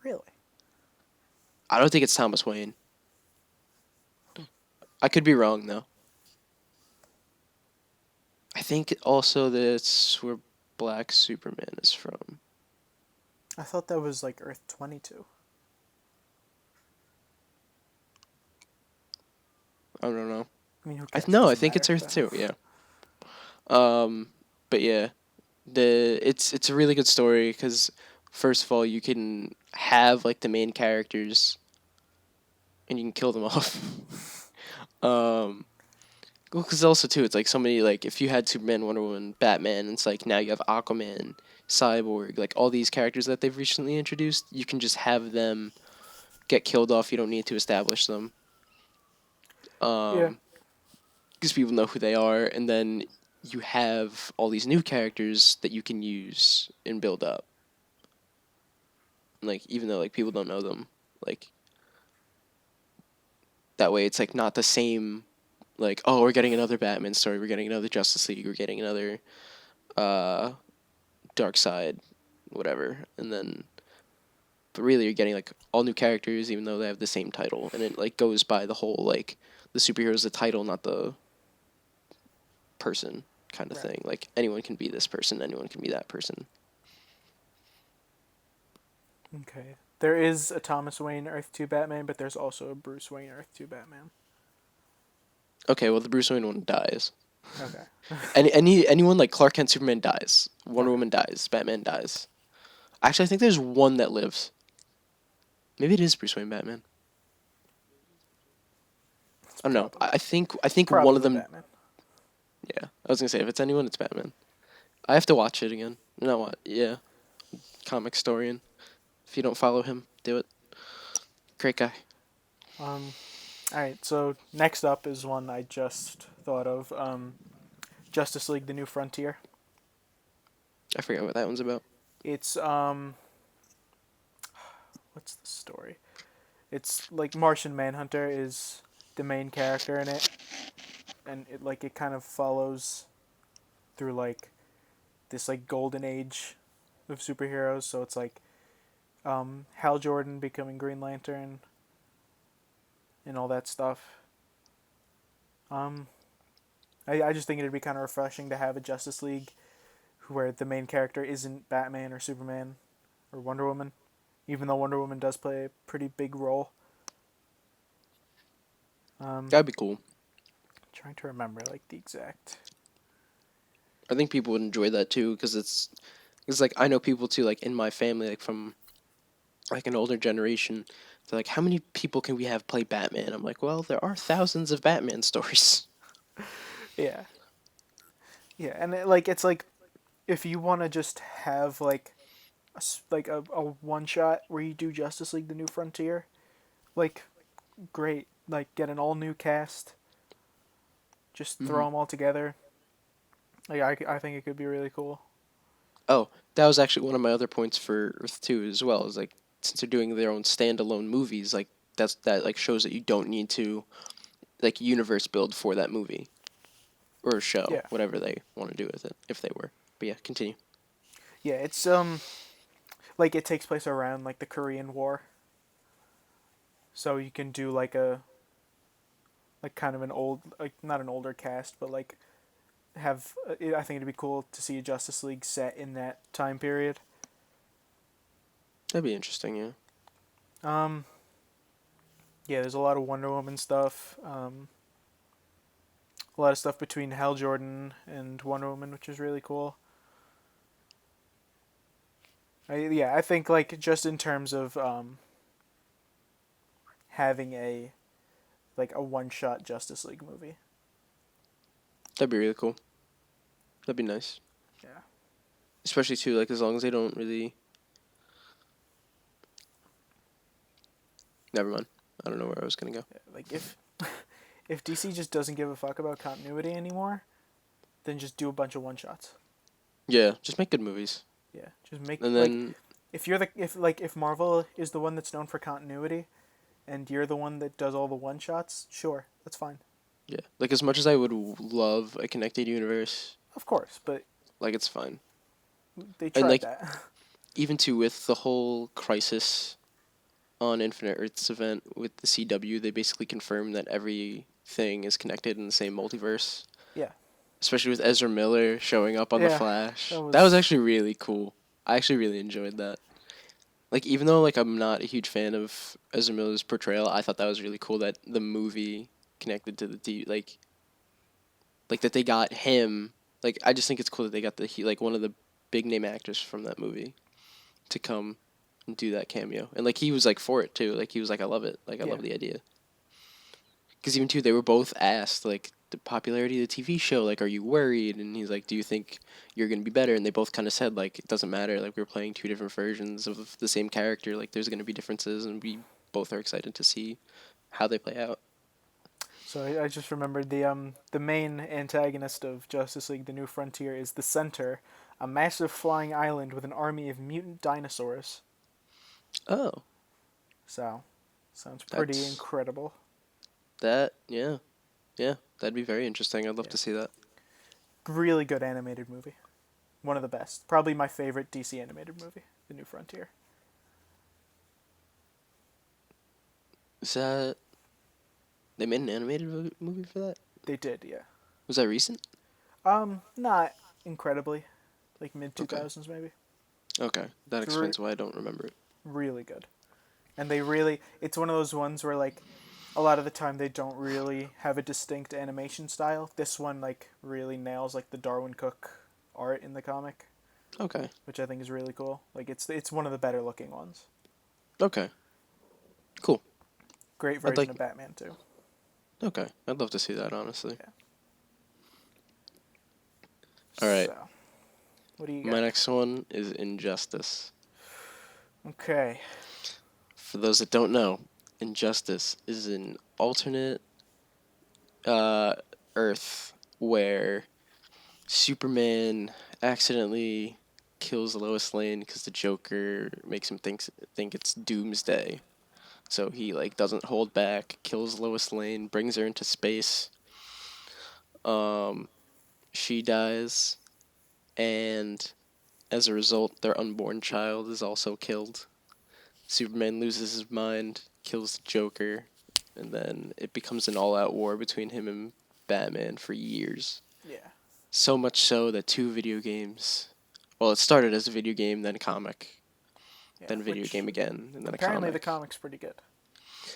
S1: Really?
S2: I don't think it's Thomas Wayne. I could be wrong though. I think also that's where Black Superman is from.
S1: I thought that was like Earth 22.
S2: I don't know.
S1: I mean, who cares?
S2: No, I
S1: Doesn't
S2: think
S1: matter,
S2: it's Earth
S1: so.
S2: 2, yeah. But yeah, it's a really good story because first of all, you can have like the main characters, and you can kill them off. Well, because also too, it's like somebody like if you had Superman, Wonder Woman, Batman, it's like now you have Aquaman, Cyborg, like all these characters that they've recently introduced. You can just have them get killed off. You don't need to establish them.
S1: Yeah.
S2: Because people know who they are, and then you have all these new characters that you can use and build up. Like even though like people don't know them, like that way it's like not the same like, oh, we're getting another Batman story, we're getting another Justice League, we're getting another Dark Side, whatever, and then, but really you're getting like all new characters even though they have the same title, and it like goes by the whole like the superhero's the title, not the person kind of thing. Like anyone can be this person, anyone can be that person.
S1: Okay. There is a Thomas Wayne Earth 2 Batman, but there's also a Bruce Wayne Earth 2 Batman.
S2: Okay, well the Bruce Wayne one dies.
S1: Okay.
S2: Anyone like Clark Kent, Superman dies. Wonder Woman dies. Batman dies. Actually, I think there's one that lives. Maybe it is Bruce Wayne Batman. I don't know. I think one of them.
S1: Batman.
S2: Yeah, I was gonna say if it's anyone, it's Batman. I have to watch it again. You know what? Yeah, comic historian. If you don't follow him, do it. Great guy.
S1: All right. So next up is one I just thought of. Justice League: The New Frontier.
S2: I forget what that one's about.
S1: It's what's the story? It's like Martian Manhunter is the main character in it, and it kind of follows through like this like golden age of superheroes. So it's like Hal Jordan becoming Green Lantern and all that stuff. I just think it'd be kind of refreshing to have a Justice League where the main character isn't Batman or Superman or Wonder Woman, even though Wonder Woman does play a pretty big role.
S2: That'd be cool.
S1: Trying to remember like the exact.
S2: I think people would enjoy that too because it's like I know people too like in my family like from like an older generation. They're like, how many people can we have play Batman? I'm like, well, there are thousands of Batman stories.
S1: Yeah. Yeah, and it's like if you want to just have like a one shot where you do Justice League: The New Frontier, like great, like get an all new cast, just throw them all together. Like I think it could be really cool.
S2: Oh, that was actually one of my other points for Earth 2 as well. Is like since they're doing their own standalone movies, like that like shows that you don't need to like universe build for that movie or a show,
S1: Yeah.
S2: whatever they want to do with it if they were. But yeah, continue.
S1: Yeah, it's like it takes place around like the Korean War. So you can do like a like kind of an old like not an older cast, but like have I think it'd be cool to see a Justice League set in that time period.
S2: That'd be interesting, yeah.
S1: Yeah, there's a lot of Wonder Woman stuff. A lot of stuff between Hal Jordan and Wonder Woman, which is really cool. I think like just in terms of having a one shot Justice League movie.
S2: That'd be really cool. That'd be nice.
S1: Yeah.
S2: Especially too, like as long as they don't really. Never mind. I don't know where I was gonna go.
S1: Yeah, like if DC just doesn't give a fuck about continuity anymore, then just do a bunch of one shots.
S2: Yeah, just make good movies.
S1: Yeah, just make
S2: and then
S1: if Marvel is the one that's known for continuity, and you're the one that does all the one shots, sure, that's fine.
S2: Yeah, like as much as I would love a connected universe,
S1: of course, but
S2: like it's fine.
S1: They tried
S2: and like,
S1: that.
S2: Even too with the whole Crisis on Infinite Earths event with the CW, they basically confirmed that everything is connected in the same multiverse.
S1: Yeah.
S2: Especially with Ezra Miller showing up on The Flash.
S1: That
S2: was actually really cool. I actually really enjoyed that. Like, even though like I'm not a huge fan of Ezra Miller's portrayal, I thought that was really cool that the movie connected to the TV, like that they got him. Like, I just think it's cool that they got one of the big name actors from that movie to come and do that cameo. And like he was like for it too. Like he was like, I love it. Like I love the idea. Because even too, they were both asked like the popularity of the TV show. Like, are you worried? And he's like, do you think you're gonna be better? And they both kind of said like, it doesn't matter. Like we're playing two different versions of the same character. Like there's gonna be differences, and we both are excited to see how they play out.
S1: So I just remembered the main antagonist of Justice League: The New Frontier is the Center, a massive flying island with an army of mutant dinosaurs.
S2: Oh.
S1: So, sounds pretty incredible.
S2: That, yeah. Yeah, that'd be very interesting. I'd love to see that.
S1: Really good animated movie. One of the best. Probably my favorite DC animated movie, The New Frontier.
S2: Is that they made an animated movie for that?
S1: They did, yeah.
S2: Was that recent?
S1: Not incredibly, like mid
S2: Okay.
S1: 2000s maybe.
S2: Okay, that explains why I don't remember it.
S1: Really good, and it's one of those ones where like a lot of the time they don't really have a distinct animation style. This one like really nails like the Darwin Cook art in the comic.
S2: Okay.
S1: Which I think is really cool. Like it's one of the better looking ones.
S2: Okay. Cool.
S1: Great version of Batman too.
S2: Okay, I'd love to see that, honestly.
S1: Yeah.
S2: All right.
S1: So, what do you got?
S2: My next one is Injustice.
S1: Okay.
S2: For those that don't know, Injustice is an alternate Earth where Superman accidentally kills Lois Lane because the Joker makes him think it's Doomsday. So he like doesn't hold back, kills Lois Lane, brings her into space. She dies, and as a result, their unborn child is also killed. Superman loses his mind, kills the Joker, and then it becomes an all-out war between him and Batman for years.
S1: Yeah.
S2: So much so that 2 video games. Well, it started as a video game, then a comic, then video game again, and then a comic.
S1: Apparently, the comic's pretty good.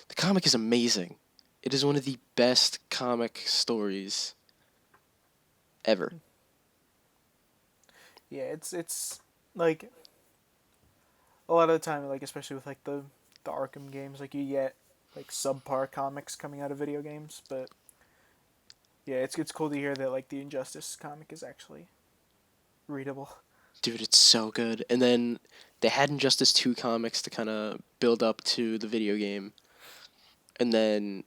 S2: The comic is amazing. It is one of the best comic stories ever.
S1: Yeah, it's like a lot of the time, like especially with like the Arkham games, like you get like subpar comics coming out of video games, but yeah, it's cool to hear that like the Injustice comic is actually readable.
S2: Dude, it's so good. And then they had Injustice 2 comics to kind of build up to the video game. And then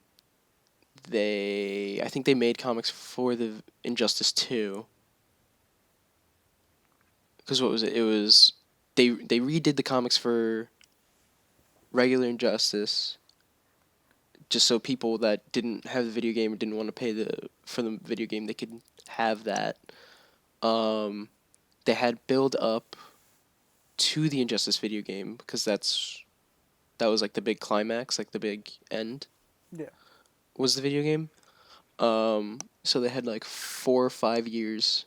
S2: I think they made comics for the Injustice 2. Because what was it? It was they redid the comics for regular Injustice, just so people that didn't have the video game or didn't want to pay for the video game, they could have that. They had build up to the Injustice video game because that was like the big climax, like the big end.
S1: Yeah.
S2: Was the video game. So they had like 4 or 5 years,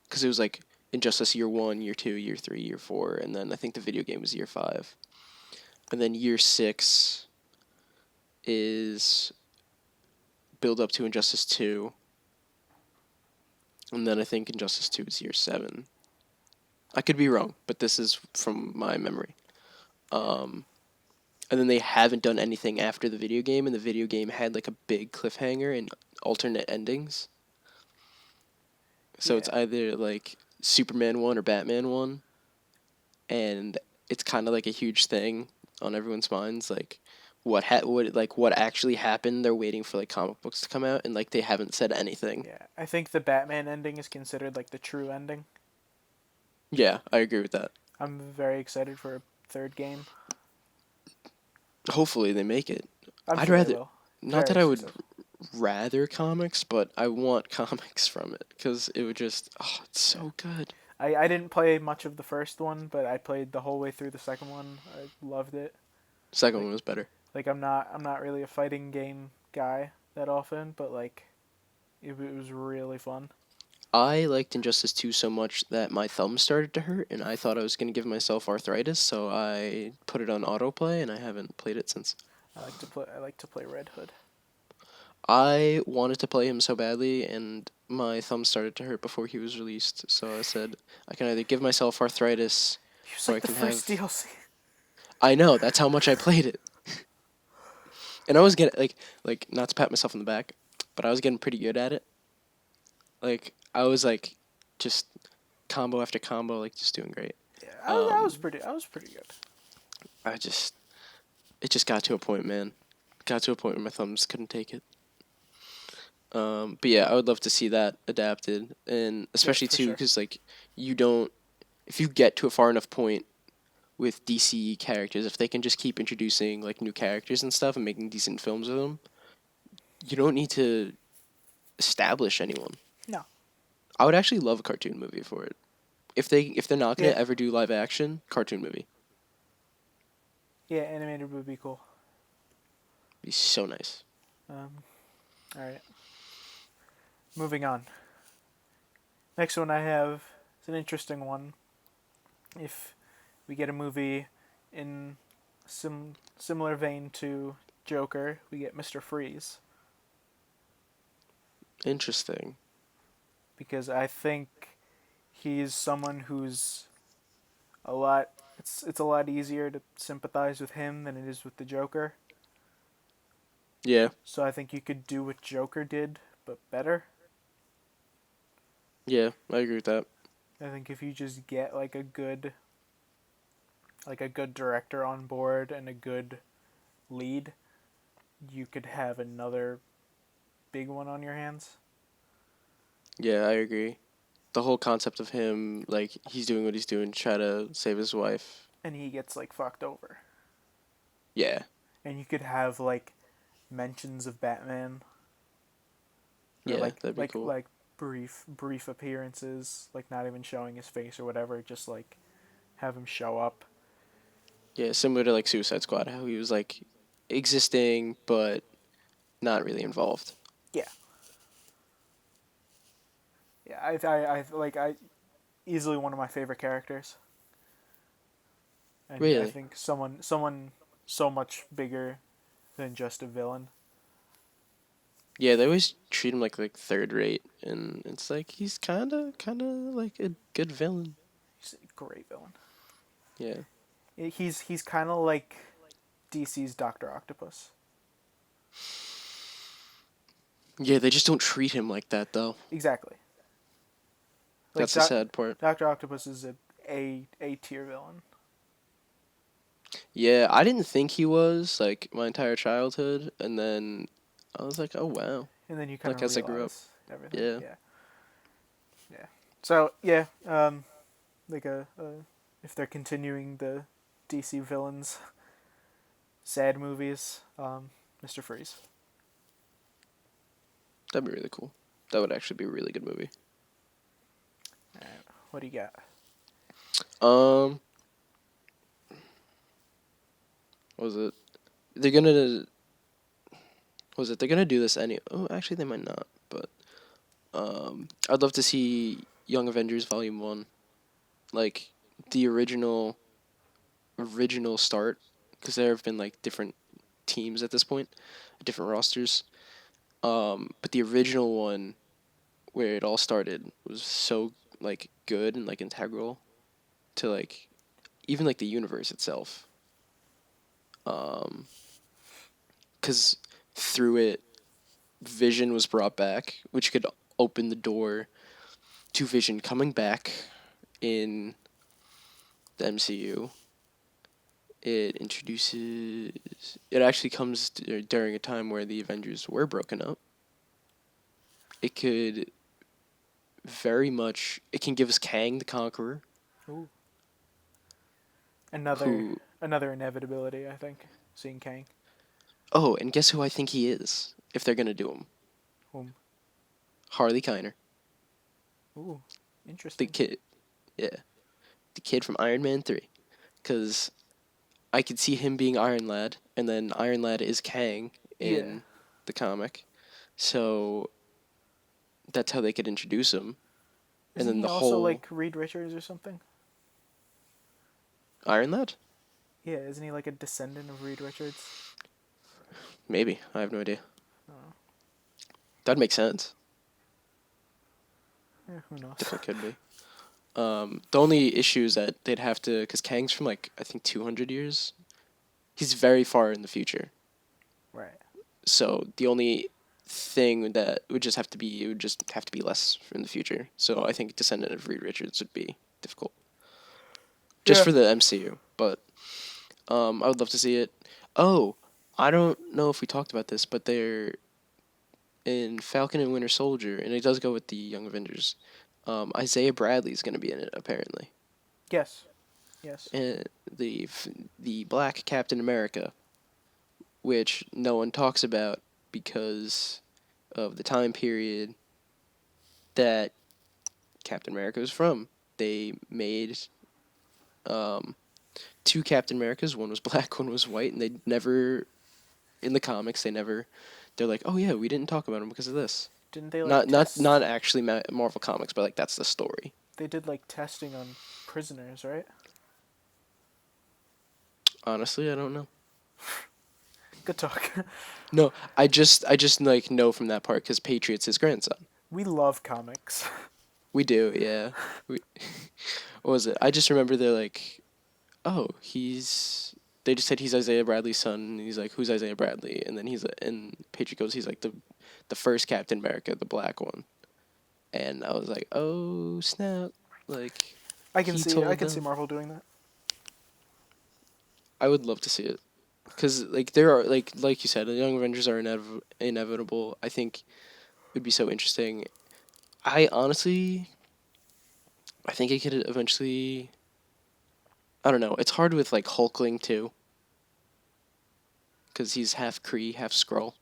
S2: because it was like Injustice year 1, year 2, year 3, year 4, and then I think the video game was year 5. And then year 6 is build up to Injustice 2. And then I think Injustice 2 is year 7. I could be wrong, but this is from my memory. And then they haven't done anything after the video game, and the video game had like a big cliffhanger and alternate endings. So it's either like Superman 1 or Batman 1. And it's kind of like a huge thing on everyone's minds, like what actually happened. They're waiting for like comic books to come out, and like they haven't said anything.
S1: Yeah, I think the Batman ending is considered like the true ending.
S2: Yeah, I agree with that.
S1: I'm very excited for a third game.
S2: Hopefully they make it.
S1: I'd rather
S2: not that I would rather comics, but I want comics from it because it would just it's so good.
S1: I didn't play much of the first one, but I played the whole way through the second one. I loved it.
S2: Second one was better.
S1: Like I'm not really a fighting game guy that often, but like it was really fun.
S2: I liked Injustice 2 so much that my thumb started to hurt, and I thought I was going to give myself arthritis, so I put it on autoplay, and I haven't played it since.
S1: I like to play Red Hood.
S2: I wanted to play him so badly, and my thumb started to hurt before he was released, so I said I can either give myself arthritis,
S1: He was like the first DLC.
S2: I know, that's how much I played it. And I was getting like not to pat myself on the back, but I was getting pretty good at it. Like I was like just combo after combo, like just doing great.
S1: Yeah, I was pretty good.
S2: It just got to a point, man. Got to a point where my thumbs couldn't take it. But yeah, I would love to see that adapted, and especially too because like if you get to a far enough point with DC characters, if they can just keep introducing like new characters and stuff and making decent films with them, you don't need to establish anyone.
S1: No.
S2: I would actually love a cartoon movie for it. If they're not gonna
S1: Yeah.
S2: ever do live action, cartoon movie.
S1: Yeah, animated would be cool.
S2: Be so nice.
S1: All right. Moving on. Next one I have is an interesting one. If we get a movie in similar vein to Joker, we get Mr. Freeze.
S2: Interesting.
S1: Because I think he's someone who's a lot. It's a lot easier to sympathize with him than it is with the Joker.
S2: Yeah.
S1: So I think you could do what Joker did, but better.
S2: Yeah, I agree with that.
S1: I think if you just get like a good director on board and a good lead, you could have another big one on your hands.
S2: Yeah, I agree. The whole concept of him, like, he's doing what he's doing to try to save his wife.
S1: And he gets like fucked over.
S2: Yeah.
S1: And you could have like mentions of Batman. Or
S2: Yeah, that'd be cool.
S1: Like brief appearances, like not even showing his face or whatever, just like have him show up.
S2: Yeah, similar to like Suicide Squad, how he was like existing but not really involved.
S1: Yeah. Yeah, I easily one of my favorite characters. And
S2: Really?
S1: I think someone so much bigger than just a villain.
S2: Yeah, they always treat him like third rate, and it's like he's kind of like a good villain.
S1: He's a great villain.
S2: Yeah.
S1: He's kind of like DC's Doctor Octopus.
S2: Yeah, they just don't treat him like that though.
S1: Exactly. Like
S2: That's the sad part.
S1: Doctor Octopus is a tier villain.
S2: Yeah, I didn't think he was like my entire childhood, and then I was like, oh wow.
S1: And then you kind of
S2: as I grew up.
S1: everything.
S2: Yeah.
S1: Yeah. So yeah, like if they're continuing the DC villains sad movies, Mr. Freeze.
S2: That'd be really cool. That would actually be a really good movie.
S1: All right, what do you got?
S2: What was it? They're gonna. Was it? They're gonna do this any? Oh, actually, they might not. But I'd love to see Young Avengers Volume 1, like the original start, because there have been like different teams at this point, different rosters. But the original one, where it all started, was so like good and like integral to like even like the universe itself. Because through it, Vision was brought back, which could open the door to Vision coming back in the MCU. It introduces. It actually comes during a time where the Avengers were broken up. It could very much. It can give us Kang the Conqueror.
S1: Ooh. Another inevitability, I think. Seeing Kang.
S2: Oh, and guess who I think he is? If they're gonna do him.
S1: Whom?
S2: Harley Keiner.
S1: Ooh, interesting.
S2: The kid. Yeah. The kid from Iron Man 3. Because I could see him being Iron Lad, and then Iron Lad is Kang in the comic. So that's how they could introduce him.
S1: Isn't
S2: and then
S1: he also like Reed Richards or something?
S2: Iron Lad?
S1: Yeah, isn't he like a descendant of Reed Richards?
S2: Maybe. I have no idea.
S1: Oh.
S2: That'd make sense.
S1: Yeah, who knows?
S2: Definitely could be. The only issue is that they'd have to, because Kang's from like I think 200 years. He's very far in the future.
S1: Right.
S2: So the only thing that would just have to be, it would just have to be less in the future. So I think descendant of Reed Richards would be difficult. Just for the MCU, but I would love to see it. Oh, I don't know if we talked about this, but they're in Falcon and Winter Soldier, and it does go with the Young Avengers. Isaiah Bradley's going to be in it, apparently.
S1: Yes.
S2: And the Black Captain America, which no one talks about because of the time period that Captain America was from. They made two Captain Americas. One was black, one was white, and they never, in the comics, they're like, oh yeah, we didn't talk about him because of this.
S1: Didn't they
S2: Not actually Marvel Comics, but like that's the story.
S1: They did like testing on prisoners, right?
S2: Honestly, I don't know.
S1: Good talk.
S2: No, I just like know from that part because Patriot's his grandson.
S1: We love comics.
S2: We do, yeah. What was it? I just remember they're like, oh, They just said he's Isaiah Bradley's son. And he's like, who's Isaiah Bradley? And then and Patriot goes, he's like the first Captain America, the black one. And I was like, oh snap! Like,
S1: I can see Marvel doing that.
S2: I would love to see it, because like there are like you said, the Young Avengers are inevitable. I think it would be so interesting. I think it could eventually. I don't know. It's hard with like Hulkling too, because he's half Kree, half Skrull.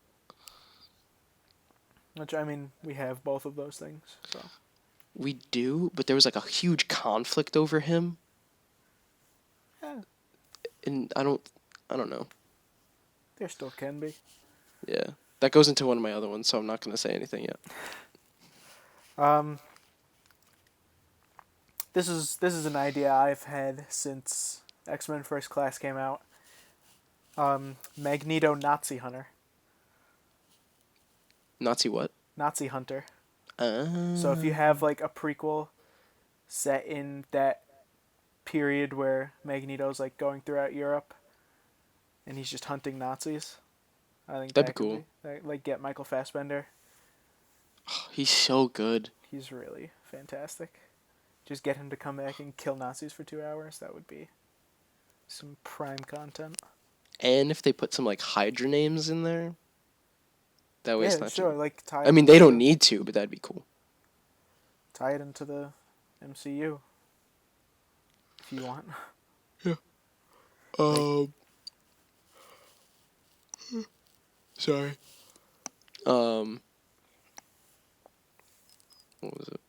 S1: Which, I mean, we have both of those things. So
S2: we do, but there was like a huge conflict over him.
S1: Yeah.
S2: And I don't know.
S1: There still can be.
S2: Yeah, that goes into one of my other ones, so I'm not gonna say anything yet.
S1: This is an idea I've had since X-Men First Class came out. Magneto Nazi Hunter.
S2: Nazi what?
S1: Nazi Hunter. So if you have like a prequel set in that period where Magneto's like going throughout Europe and he's just hunting Nazis, I think
S2: that'd be cool.
S1: Like get Michael Fassbender.
S2: Oh, he's so good.
S1: He's really fantastic. Just get him to come back and kill Nazis for 2 hours. That would be some prime content.
S2: And if they put some like Hydra names in there, that way it's not
S1: sure. Like
S2: I mean, they don't need to, but that'd be cool.
S1: Tie it into the MCU if you want.
S2: Yeah. Sorry. What was it?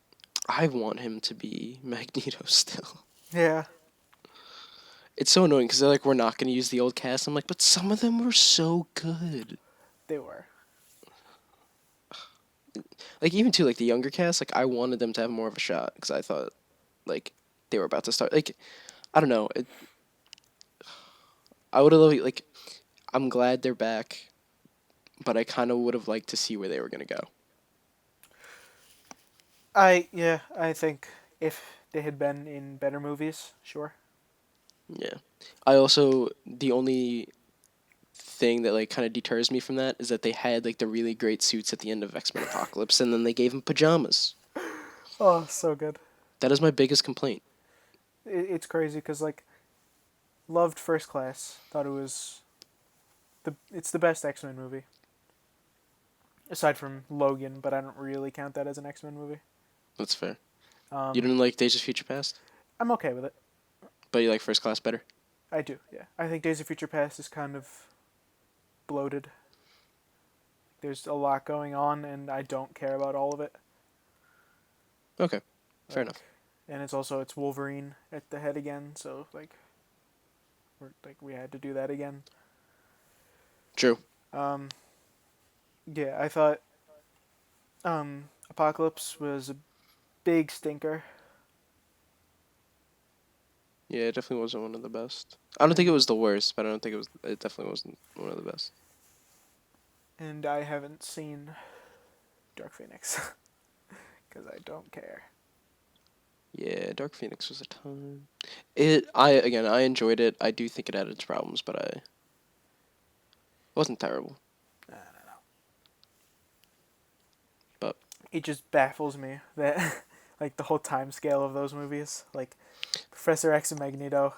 S2: I want him to be Magneto still.
S1: Yeah.
S2: It's so annoying because they're like, we're not going to use the old cast. I'm like, but some of them were so good.
S1: They were.
S2: Like, even too, like, the younger cast, like, I wanted them to have more of a shot because I thought, like, they were about to start. Like, I don't know. I would have loved, like, I'm glad they're back, but I kind of would have liked to see where they were going to go.
S1: I think if they had been in better movies, sure.
S2: Yeah. I also, the only thing that like kind of deters me from that is that they had like the really great suits at the end of X-Men Apocalypse and then they gave him pajamas.
S1: Oh, so good.
S2: That is my biggest complaint.
S1: It's crazy because like loved First Class, thought it was it's the best X-Men movie. Aside from Logan, but I don't really count that as an X-Men movie.
S2: That's fair. You didn't like Days of Future Past?
S1: I'm okay with it.
S2: But you like First Class better?
S1: I do, yeah. I think Days of Future Past is kind of bloated. There's a lot going on, and I don't care about all of it.
S2: Okay, fair enough.
S1: And it's Wolverine at the head again, so we had to do that again.
S2: True.
S1: Yeah, I thought Apocalypse was a big stinker.
S2: Yeah, it definitely wasn't one of the best. I don't think it was the worst, but it definitely wasn't one of the best.
S1: And I haven't seen Dark Phoenix because I don't care.
S2: Yeah, Dark Phoenix was a ton. I enjoyed it. I do think it had its problems, but it wasn't terrible.
S1: No.
S2: But
S1: it just baffles me that like the whole time scale of those movies, like Professor X and Magneto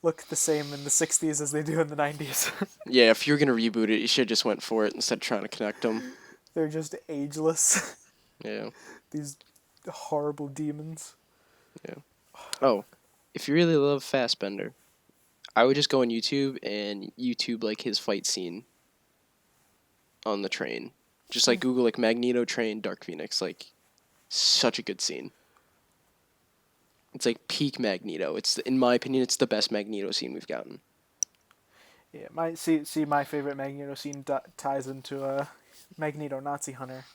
S1: look the same in the 60s as they do in the 90s.
S2: Yeah, if you're going to reboot it, you should have just went for it instead of trying to connect them.
S1: They're just ageless.
S2: Yeah.
S1: These horrible demons.
S2: Yeah. Oh, if you really love Fassbender, I would just go on YouTube and YouTube like his fight scene on the train. Just like Google like Magneto train Dark Phoenix, like such a good scene. It's like peak Magneto. It's in my opinion, it's the best Magneto scene we've gotten.
S1: Yeah, my favorite Magneto scene ties into Magneto Nazi Hunter,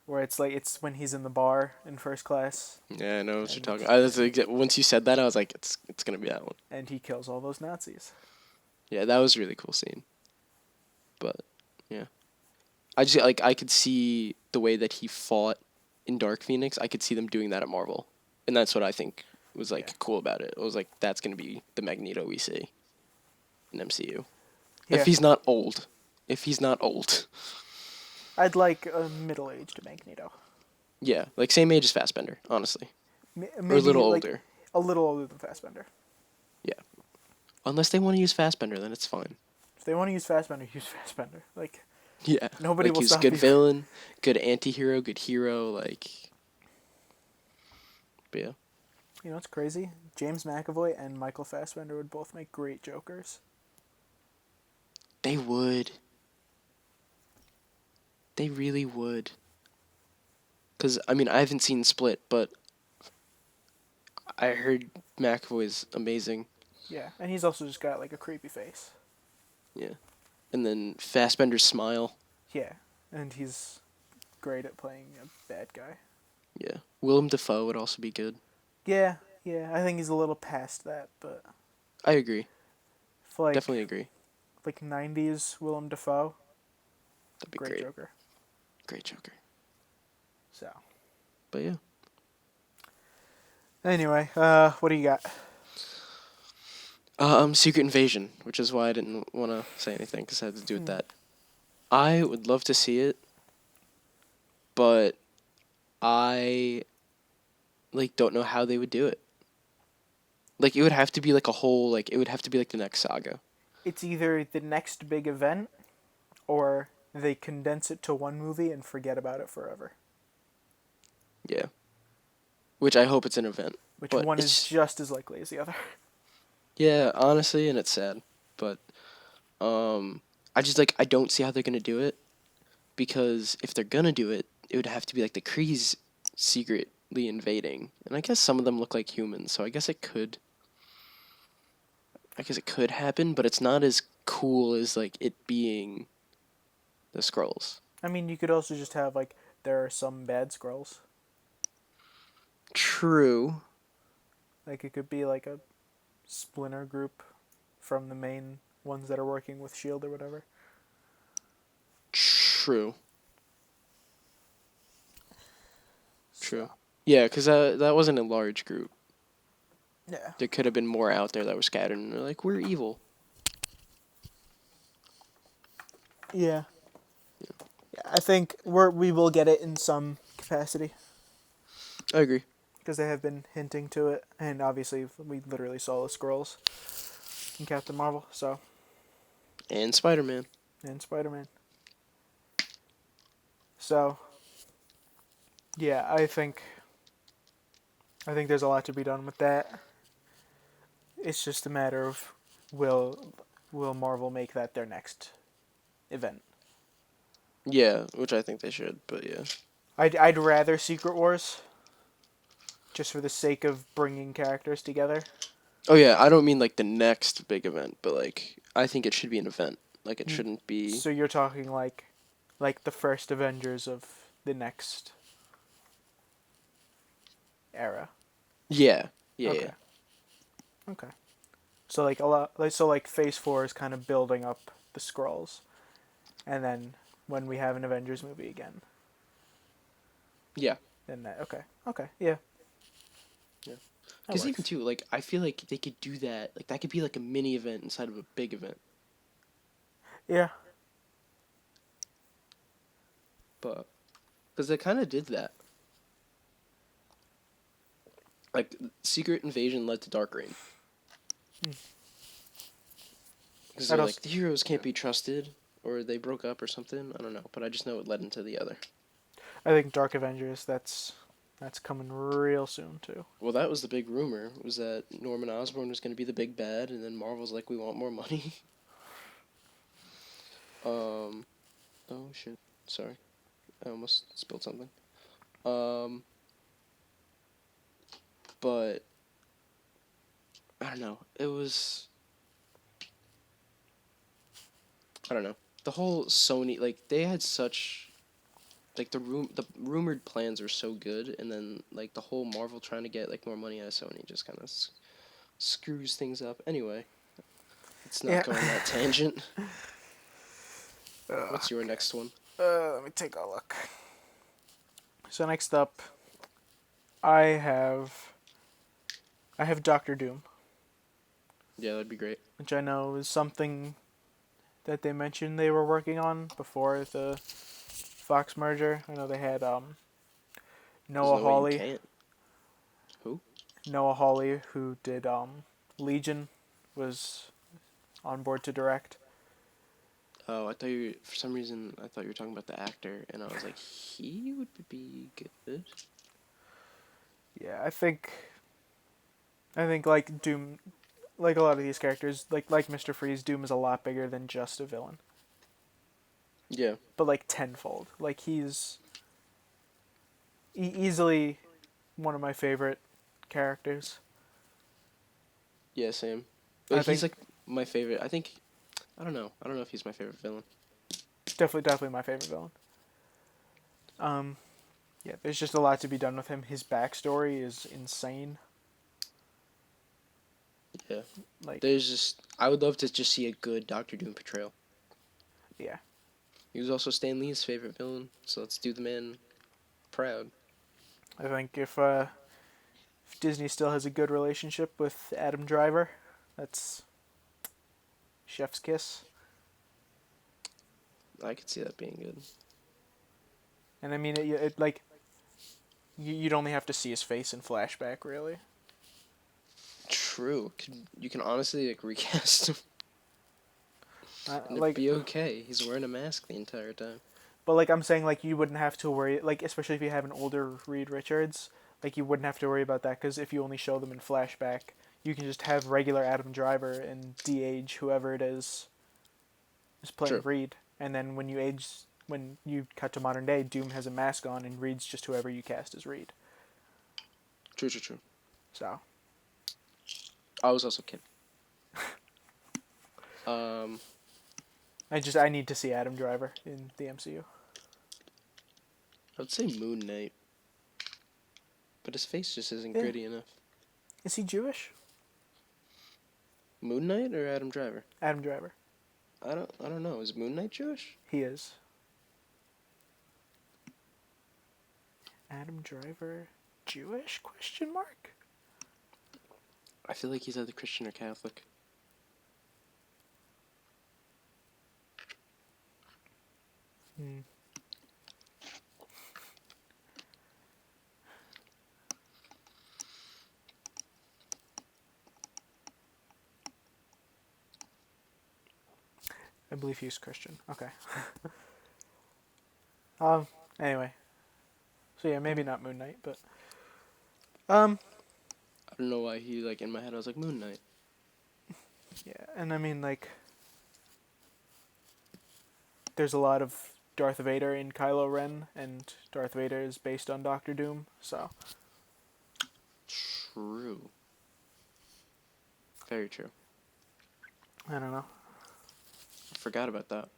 S1: where it's when he's in the bar in First Class.
S2: Yeah, I know what you're talking. I was like, once you said that, I was like, it's gonna be that one.
S1: And he kills all those Nazis.
S2: Yeah, that was a really cool scene. But yeah, I just like I could see the way that he fought in Dark Phoenix. I could see them doing that at Marvel, and that's what I think was like cool about it. It was like that's gonna be the Magneto we see in MCU.
S1: Yeah.
S2: If he's not old, if he's not old.
S1: I'd like a middle-aged Magneto.
S2: Yeah, like same age as Fassbender, honestly.
S1: Maybe
S2: or a little
S1: like,
S2: older.
S1: A little older than Fassbender.
S2: Yeah. Unless they want to use Fassbender, then it's fine.
S1: If they want to use Fassbender, use Fassbender. Like,
S2: yeah,
S1: nobody
S2: like
S1: will
S2: he's
S1: stop
S2: good
S1: you.
S2: villain, good anti-hero, good hero, like. But yeah.
S1: You know what's crazy? James McAvoy and Michael Fassbender would both make great Jokers.
S2: They would. They really would. Because, I mean, I haven't seen Split, but I heard McAvoy's amazing.
S1: Yeah, and he's also just got, like, a creepy face.
S2: Yeah. And then Fassbender's smile.
S1: Yeah, and he's great at playing a bad guy.
S2: Yeah. Willem Dafoe would also be good.
S1: Yeah, I think he's a little past that, but...
S2: I agree.
S1: Like,
S2: definitely agree.
S1: Like 90s Willem Dafoe.
S2: That'd be great.
S1: Joker.
S2: Great Joker.
S1: So.
S2: But yeah.
S1: Anyway, what do you got?
S2: Secret Invasion, which is why I didn't want to say anything because I had to do with that. I would love to see it, but I don't know how they would do it. Like, it would have to be like a whole, like, it would have to be like the next saga.
S1: It's either the next big event, or they condense it to one movie and forget about it forever.
S2: Yeah. Which I hope it's an event.
S1: Which one is just as likely as the other.
S2: Yeah, honestly, and it's sad. But, I just, I don't see how they're gonna do it. Because if they're gonna do it, it would have to be like the Krees secretly invading. And I guess some of them look like humans, so I guess it could happen, but it's not as cool as like it being the Skrulls.
S1: I mean, you could also just have there are some bad Skrulls.
S2: True.
S1: Like it could be like a splinter group from the main ones that are working with S.H.I.E.L.D. or whatever.
S2: True. True. Yeah, because that wasn't a large group.
S1: Yeah.
S2: There could have been more out there that were scattered, and they're like, we're evil.
S1: Yeah. I think we will get it in some capacity.
S2: I agree.
S1: Because they have been hinting to it, and obviously we literally saw the Skrulls in Captain Marvel, so.
S2: And Spider-Man.
S1: So, yeah, I think there's a lot to be done with that. It's just a matter of will Marvel make that their next event?
S2: Yeah, which I think they should, but yeah.
S1: I'd rather Secret Wars, just for the sake of bringing characters together.
S2: Oh yeah, I don't mean like the next big event, but like I think it should be an event. Like it shouldn't be.
S1: So you're talking like the first Avengers of the next era.
S2: Yeah.
S1: Okay.
S2: Yeah.
S1: Okay. So Phase 4 is kind of building up the Skrulls, and then when we have an Avengers movie again.
S2: Yeah.
S1: Then that yeah.
S2: Yeah. Because even too, I feel like they could do that. Like that could be like a mini event inside of a big event.
S1: Yeah.
S2: But because they kind of did that. Like Secret Invasion led to Dark Reign. Because they're like the heroes can't be trusted, or they broke up or something. I don't know, but I just know it led into the other.
S1: I think Dark Avengers. That's coming real soon too.
S2: Well, that was the big rumor. Was that Norman Osborn was going to be the big bad, and then Marvel's like, we want more money. Oh shit. Sorry, I almost spilled something. Um, but I don't know. It was, I don't know. The whole Sony, like, they had such, like, the rumored plans were so good, and then like the whole Marvel trying to get like more money out of Sony just kind of screws things up. Anyway, let's not
S1: Yeah.
S2: go on that tangent.
S1: Ugh,
S2: What's your
S1: okay.
S2: next one?
S1: Let me take a look. So next up, I have Doctor Doom,
S2: Yeah, that'd be great.
S1: which I know is something that they mentioned they were working on before the Fox merger. I know they had
S2: There's
S1: Noah
S2: no way you
S1: Hawley,
S2: can't. Who?
S1: who did Legion, was on board to direct.
S2: Oh, I thought for some reason, I thought you were talking about the actor, and I was like, he would be good.
S1: Yeah, I think like Doom, like a lot of these characters, like Mr. Freeze, Doom is a lot bigger than just a villain,
S2: Yeah.
S1: but like tenfold. Like he's easily one of my favorite characters.
S2: Yeah, same.
S1: I
S2: But he's
S1: think
S2: like my favorite. I think, I don't know. I don't know if he's my favorite villain.
S1: definitely my favorite villain. Um, yeah, there's just a lot to be done with him. His backstory is insane.
S2: Yeah.
S1: Like,
S2: There's just, I would love to just see a good Doctor Doom portrayal.
S1: yeah,
S2: He was also Stan Lee's favorite villain, so let's do the man proud.
S1: I think if Disney still has a good relationship with Adam Driver, that's chef's kiss.
S2: I could see that being good.
S1: And I mean, it like you'd only have to see his face in flashback, really.
S2: True. You can honestly like recast him, and it'd
S1: Like,
S2: be okay. He's wearing a mask the entire time.
S1: but like I'm saying, like you wouldn't have to worry, like especially if you have an older Reed Richards, like you wouldn't have to worry about that because if you only show them in flashback, you can just have regular Adam Driver and de-age whoever it is playing
S2: True.
S1: Reed, and then when you cut to modern day, Doom has a mask on and Reed's just whoever you cast as Reed.
S2: True. True. True.
S1: So
S2: I was also kidding. Um,
S1: I need to see Adam Driver in the MCU.
S2: I would say Moon Knight, but his face just isn't
S1: Yeah.
S2: gritty enough.
S1: Is he Jewish?
S2: Moon Knight or Adam Driver?
S1: Adam Driver.
S2: I don't know. Is Moon Knight Jewish?
S1: He is. Adam Driver Jewish? Question mark.
S2: I feel like he's either Christian or Catholic.
S1: Hmm. I believe he's Christian. Okay. Anyway. So yeah, maybe not Moon Knight, but
S2: I don't know why he like in my head I was like Moon Knight.
S1: yeah, and I mean like there's a lot of Darth Vader in Kylo Ren, and Darth Vader is based on Doctor Doom, so
S2: True. Very true.
S1: I don't know.
S2: I forgot about that.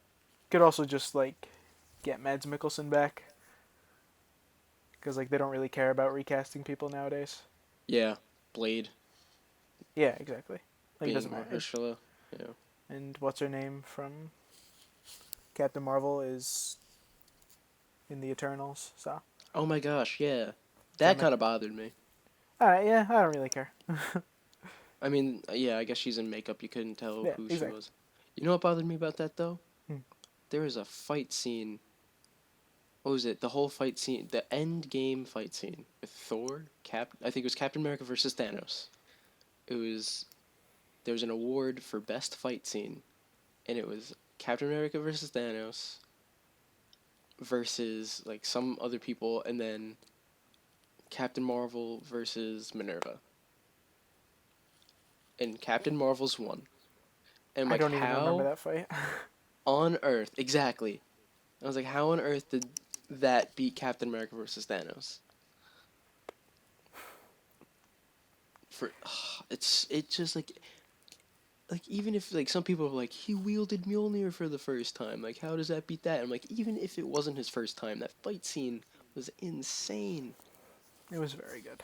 S1: Could also just like get Mads Mikkelsen back, because like they don't really care about recasting people nowadays.
S2: Yeah, Blade
S1: Yeah, exactly. Like it
S2: being
S1: doesn't matter.
S2: Mahershala. Yeah.
S1: And what's her name from Captain Marvel is in the Eternals, so.
S2: Oh my gosh, yeah. That kind of bothered me.
S1: Alright, yeah, I don't really care.
S2: I mean, yeah, I guess she's in makeup. You couldn't tell
S1: Yeah,
S2: who she
S1: exactly.
S2: was. You know what bothered me about that though?
S1: Hmm.
S2: There was a fight scene. What was it? The whole fight scene, the end game fight scene with Thor, I think it was Captain America versus Thanos. It was there was an award for best fight scene, and it was Captain America versus Thanos versus like some other people, and then Captain Marvel versus Minerva. And Captain Marvel's won. And I'm
S1: I
S2: like,
S1: don't even remember
S2: how
S1: that fight.
S2: on earth exactly? I was like, how on earth did that beat Captain America versus Thanos? For it's just like even if like some people are like he wielded Mjolnir for the first time, like how does that beat that? I'm like, even if it wasn't his first time, that fight scene was insane.
S1: It was very good.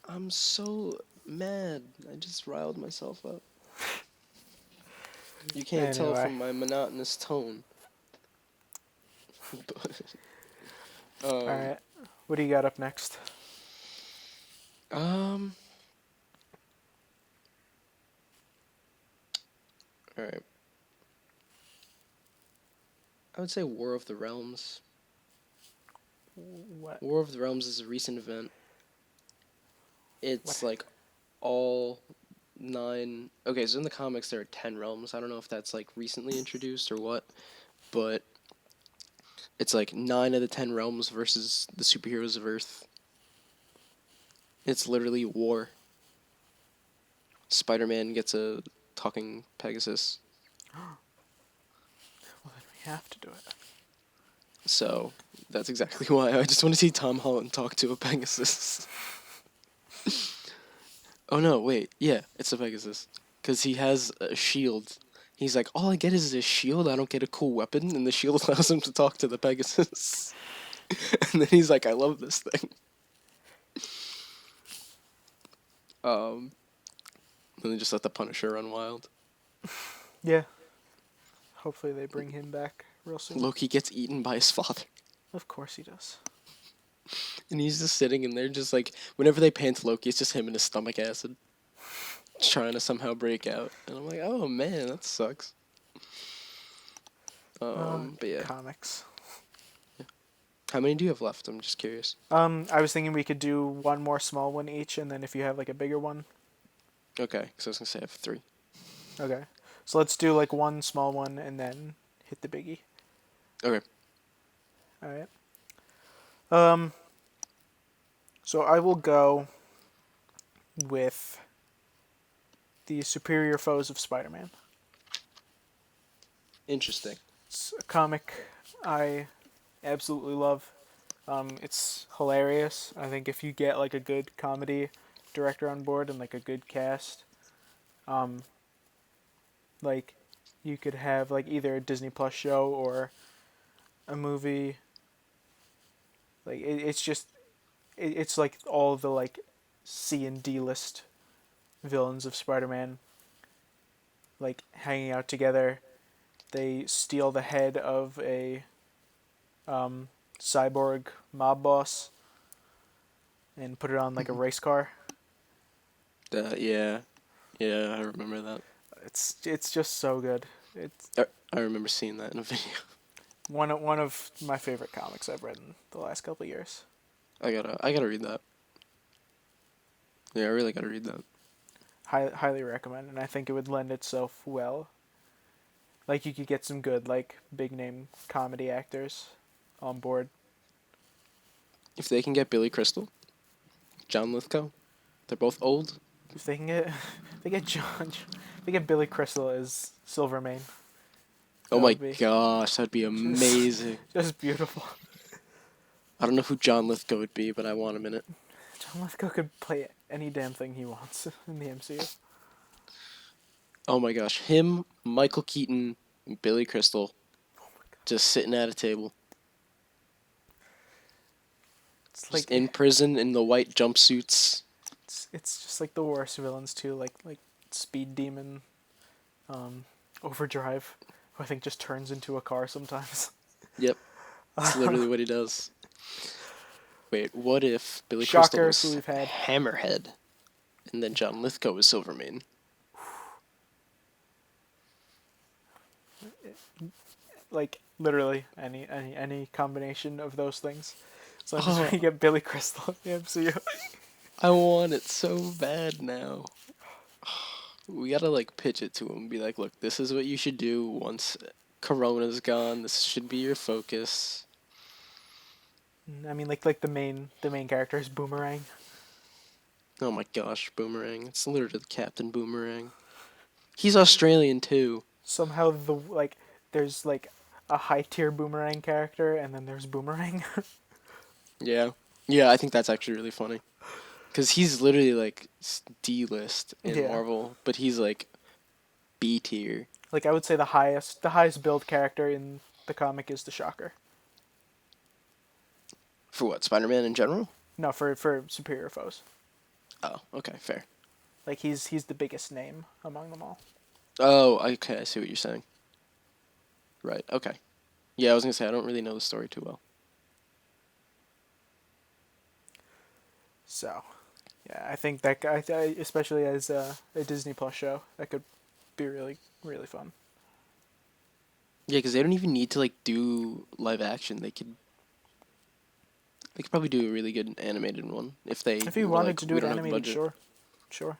S2: I'm so mad. I just riled myself up. You can't tell
S1: Anyway.
S2: from my monotonous tone. But,
S1: All right. What do you got up next?
S2: um. All right. I would say War of the Realms.
S1: What?
S2: War of the Realms is a recent event. It's
S1: What?
S2: like all 9. Okay, so in the comics there are 10 realms. I don't know if that's like recently introduced or what, but it's like 9 of the 10 realms versus the superheroes of Earth. It's literally war. Spider-Man gets a talking Pegasus.
S1: Well, then we have to do it.
S2: So that's exactly why I just want to see Tom Holland talk to a Pegasus. Oh no, wait. Yeah, it's a Pegasus. Because he has a shield. He's like, all I get is this shield, I don't get a cool weapon, and the shield allows him to talk to the Pegasus. And then he's like, I love this thing. And then just let the Punisher run wild.
S1: Yeah. Hopefully they bring him back real soon.
S2: Loki gets eaten by his father.
S1: Of course he does.
S2: And he's just sitting in there, just like, whenever they pan to Loki, it's just him and his stomach acid. Trying to somehow break out. And I'm like, oh man, that sucks. But yeah.
S1: Comics.
S2: How many do you have left? I'm just curious.
S1: I was thinking we could do one more small one each, and then if you have like a bigger one.
S2: Okay, because I was gonna say I have 3.
S1: Okay. So let's do like one small one and then hit the biggie.
S2: Okay.
S1: All right. So I will go with the Superior Foes of Spider-Man.
S2: Interesting.
S1: It's a comic I absolutely love. It's hilarious. I think if you get like a good comedy director on board and like a good cast, like you could have like either a Disney Plus show or a movie. Like it's like all the like C and D list villains of Spider-Man like hanging out together. They steal the head of a cyborg mob boss and put it on like a race car.
S2: Yeah. Yeah, I remember that.
S1: It's just so good. It's
S2: I remember seeing that in a video.
S1: one of my favorite comics I've read in the last couple of years.
S2: I gotta read that. Yeah, I really gotta read that.
S1: Highly recommend, and I think it would lend itself well. Like you could get some good like big name comedy actors on board.
S2: If they can get Billy Crystal, John Lithgow, they're both old.
S1: If they can get, if they get Billy Crystal as Silvermane.
S2: Oh my gosh, that'd be amazing.
S1: Just beautiful.
S2: I don't know who John Lithgow would be, but I want him in it.
S1: John Lithgow could play any damn thing he wants in the MCU.
S2: Oh my gosh, him, Michael Keaton, and Billy Crystal, just sitting at a table.
S1: It's
S2: Just
S1: like
S2: in prison in the white jumpsuits.
S1: it's just like the worst villains too, like Speed Demon, Overdrive, who I think just turns into a car sometimes.
S2: Yep, that's literally what he does. Wait, what if Billy
S1: Shocker,
S2: Crystal
S1: who
S2: was
S1: we've had.
S2: Hammerhead, and then John Lithgow was Silvermane?
S1: Like literally any combination of those things. So I'm just trying to get Billy Crystal in the MCU.
S2: I want it so bad now. We gotta like pitch it to him. Be like, look, this is what you should do once Corona's gone. This should be your focus.
S1: I mean, like the main character is Boomerang.
S2: Oh my gosh, Boomerang! It's literally Captain Boomerang. He's Australian too.
S1: Somehow there's like a high tier Boomerang character, and then there's Boomerang.
S2: Yeah. Yeah, I think that's actually really funny. Because he's literally like D-list in
S1: Yeah.
S2: Marvel, but he's like B tier.
S1: Like I would say the highest build character in the comic is the Shocker.
S2: For what, Spider-Man in general?
S1: No, for superior foes.
S2: Oh, okay, fair.
S1: Like he's the biggest name among them all.
S2: Oh, okay, I see what you're saying. Right, okay. Yeah, I was gonna say, I don't really know the story too well.
S1: So, yeah, I think that especially as a Disney Plus show, that could be really really fun.
S2: Yeah, because they don't even need to, like, do live action. They could probably do a really good animated one if they
S1: If you
S2: were
S1: wanted
S2: like,
S1: to do
S2: we
S1: it
S2: don't have the
S1: animated,
S2: budget.
S1: sure, sure.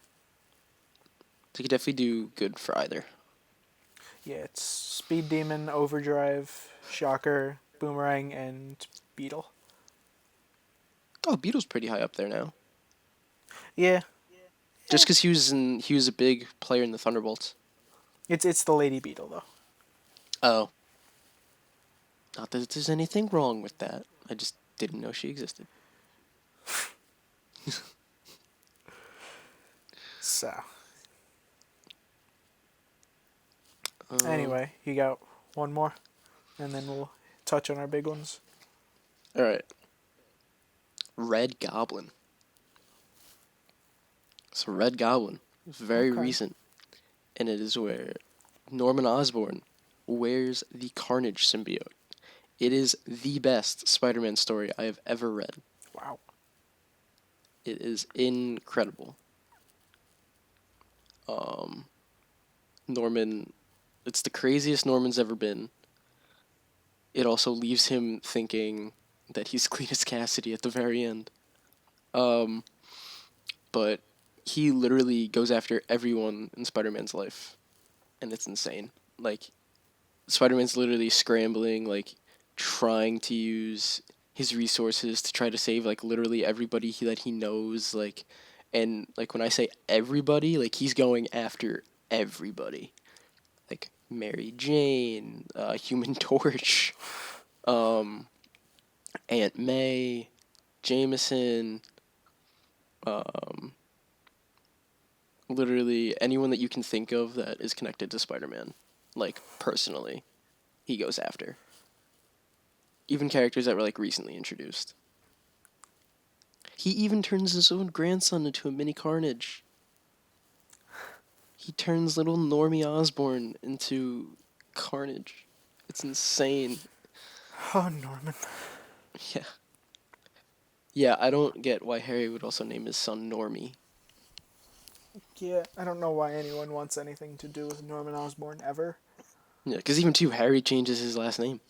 S2: They could definitely do good for either.
S1: Yeah, it's Speed Demon, Overdrive, Shocker, Boomerang, and Beetle.
S2: Oh, Beetle's pretty high up there now.
S1: Yeah,
S2: Just because he was a big player in the Thunderbolts.
S1: it's the Lady Beetle though.
S2: Oh. Not that there's anything wrong with that. I just didn't know she existed.
S1: So, anyway, you got one more, and then we'll touch on our big ones.
S2: All right. Red Goblin. So Red Goblin is very
S1: Okay.
S2: recent, and it is where Norman Osborn wears the Carnage symbiote. It is the best Spider-Man story I have ever read.
S1: Wow.
S2: It is incredible. Norman, it's the craziest Norman's ever been. It also leaves him thinking that he's Cletus Cassidy at the very end. But he literally goes after everyone in Spider-Man's life, and it's insane. Like, Spider-Man's literally scrambling, like, trying to use his resources to try to save, like, literally everybody that he knows, like, and, like, when I say everybody, like, he's going after everybody. Like, Mary Jane, Human Torch, um, Aunt May, Jameson, literally anyone that you can think of that is connected to Spider-Man, like, personally, he goes after. Even characters that were, like, recently introduced. He even turns his own grandson into a mini Carnage. He turns little Normie Osborn into Carnage. It's insane.
S1: Oh, Norman.
S2: Yeah. Yeah, I don't get why Harry would also name his son Normie.
S1: Yeah, I don't know why anyone wants anything to do with Norman Osborn ever.
S2: Yeah, because even too, Harry changes his last name.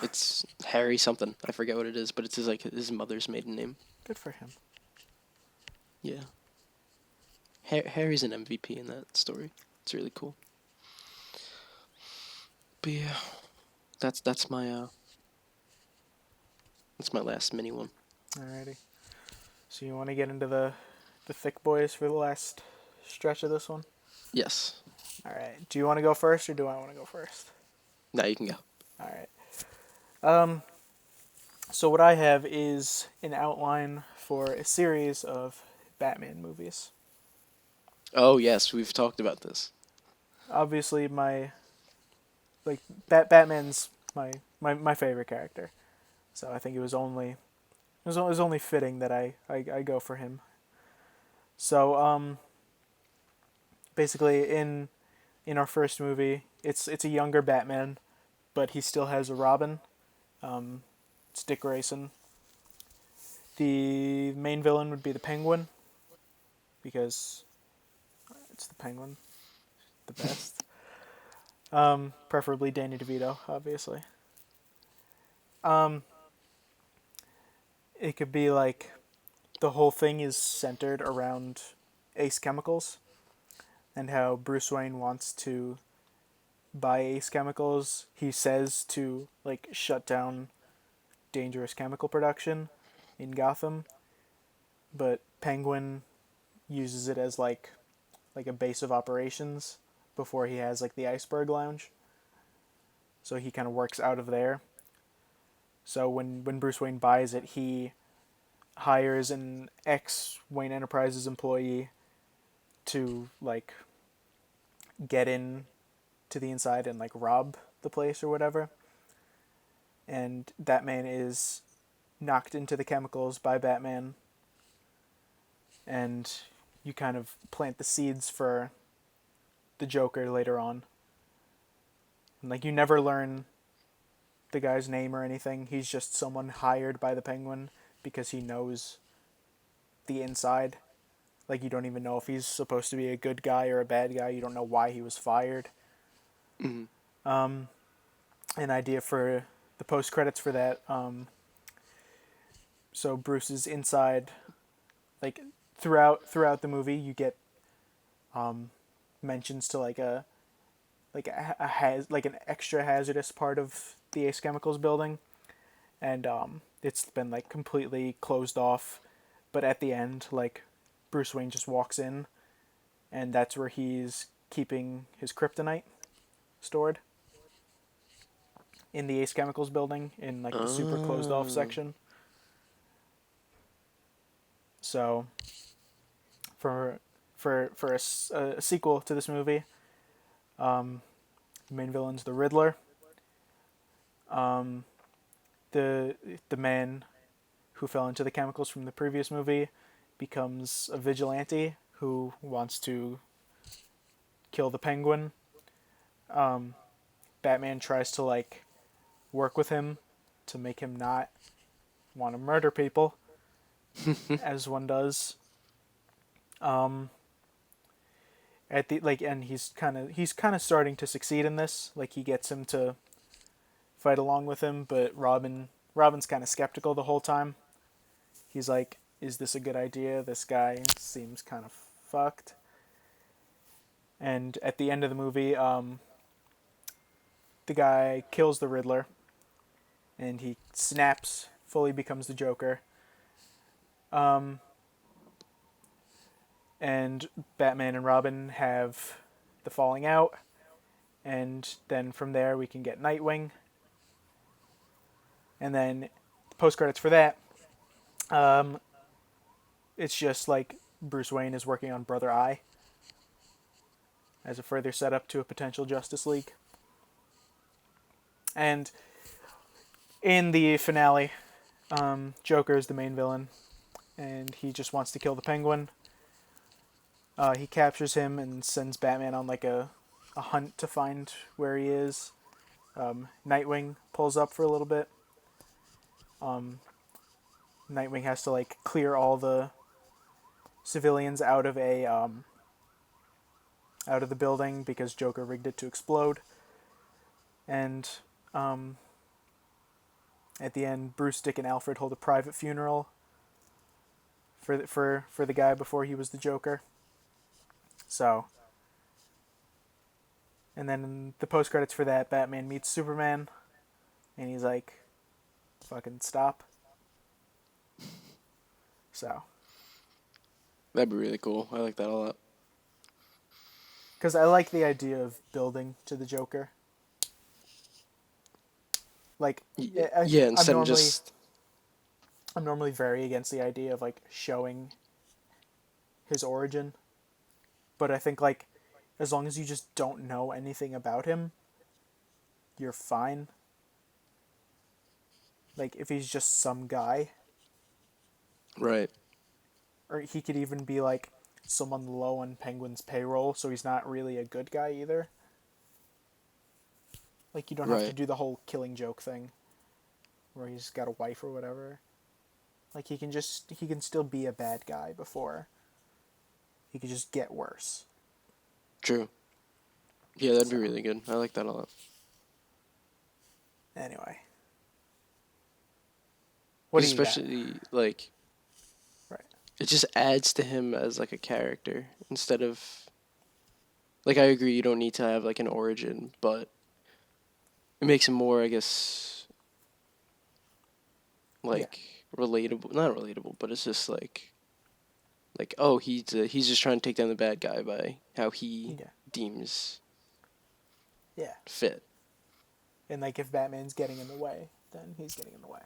S2: It's Harry something. I forget what it is, but it's his mother's maiden name.
S1: Good for him.
S2: Yeah. Harry's an MVP in that story. It's really cool. But yeah, that's my last mini one.
S1: Alrighty. So you want to get into the thick boys for the last stretch of this one?
S2: Yes.
S1: Alright. Do you want to go first, or do I want to go first?
S2: Now you can go.
S1: Alright. So what I have is an outline for a series of Batman movies.
S2: Oh yes, we've talked about this.
S1: Obviously, Batman's my favorite character, so I think it was only fitting that I go for him. So basically in our first movie, it's a younger Batman, but he still has a Robin. It's Dick Grayson. The main villain would be the Penguin, because it's the Penguin, the best. Preferably Danny DeVito, obviously. It could be like the whole thing is centered around Ace Chemicals and how Bruce Wayne wants to buy Ace Chemicals. He says to like shut down dangerous chemical production in Gotham, but Penguin uses it as like a base of operations before he has like the Iceberg Lounge. so he kind of works out of there. So when Bruce Wayne buys it, he hires an ex Wayne Enterprises employee to like get in to the inside and like rob the place or whatever. And that man is knocked into the chemicals by Batman, and you kind of plant the seeds for the Joker later on. And, like, you never learn the guy's name or anything. He's just someone hired by the Penguin because he knows the inside. Like, you don't even know if he's supposed to be a good guy or a bad guy. You don't know why he was fired.
S2: Mm-hmm.
S1: An idea for the post credits for that. So Bruce is inside. Like throughout the movie, you get mentions to like a like an extra hazardous part of the Ace Chemicals building, and it's been like completely closed off. But at the end, like Bruce Wayne just walks in, and that's where he's keeping his kryptonite stored in the Ace Chemicals building in like the super closed off section. So for a sequel to this movie, the main villain's the Riddler. The man who fell into the chemicals from the previous movie becomes a vigilante who wants to kill the Penguin. Batman tries to like work with him to make him not want to murder people, as one does. At the like, and he's kind of starting to succeed in this. Like, he gets him to fight along with him, but Robin's kind of skeptical the whole time. He's like, "Is this a good idea? This guy seems kind of fucked." And at the end of the movie, the guy kills the Riddler, and he snaps, fully becomes the Joker. And Batman and Robin have the falling out, and then from there we can get Nightwing. And then post credits for that, it's just like Bruce Wayne is working on Brother Eye as a further setup to a potential Justice League. And in the finale, Joker is the main villain, and he just wants to kill the Penguin. He captures him and sends Batman on like a hunt to find where he is. Nightwing pulls up for a little bit. Nightwing has to like clear all the civilians out of the building because Joker rigged it to explode. And at the end, Bruce, Dick, and Alfred hold a private funeral for the guy before he was the Joker. So, and then in the post credits for that, Batman meets Superman, and he's like, "Fucking stop." So
S2: That'd be really cool. I like that a lot.
S1: because I like the idea of building to the Joker. Like,
S2: yeah, instead of just...
S1: I'm normally very against the idea of like showing his origin, but I think like as long as you just don't know anything about him, you're fine. Like, if he's just some guy,
S2: Right.
S1: or he could even be like someone low on Penguin's payroll, so he's not really a good guy either. Like, you don't have to do the whole Killing Joke thing where he's got a wife or whatever. Like, he can still be a bad guy before he could just get worse.
S2: True. Yeah, that'd be really good. I like that a lot.
S1: Anyway. What do you
S2: Especially, like...
S1: Right.
S2: It just adds to him as, like, a character. Instead of... Like, I agree, you don't need to have, like, an origin, but... It makes him more, I guess... Like, relatable. Not relatable, but it's just, like... Like, oh, he's just trying to take down the bad guy by how he deems fit.
S1: And like if Batman's getting in the way, then he's getting in the way.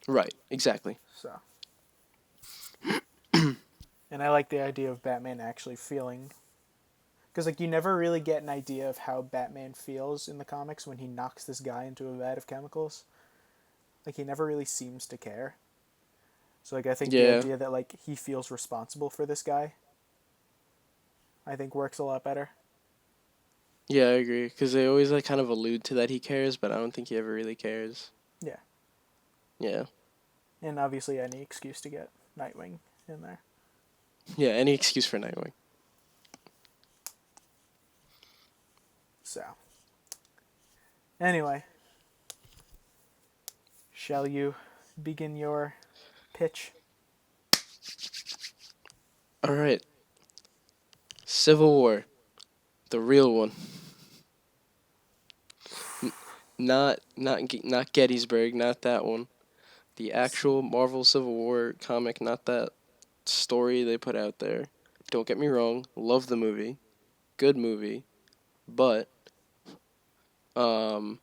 S2: Right. Exactly.
S1: So. And I like the idea of Batman actually feeling, because like you never really get an idea of how Batman feels in the comics when he knocks this guy into a vat of chemicals. Like he never really seems to care. So like I think the
S2: Yeah.
S1: idea that like he feels responsible for this guy, I think works a lot better.
S2: Yeah, I agree. Because they always like kind of allude to that he cares, but I don't think he ever really cares.
S1: Yeah.
S2: Yeah.
S1: And obviously any excuse to get Nightwing in there.
S2: Yeah. Any excuse for Nightwing.
S1: So. Anyway. Shall you begin your pitch?
S2: All right. Civil War, the real one. Not Gettysburg, not that one. The actual Marvel Civil War comic, not that story they put out there. Don't get me wrong, love the movie, good movie, but um,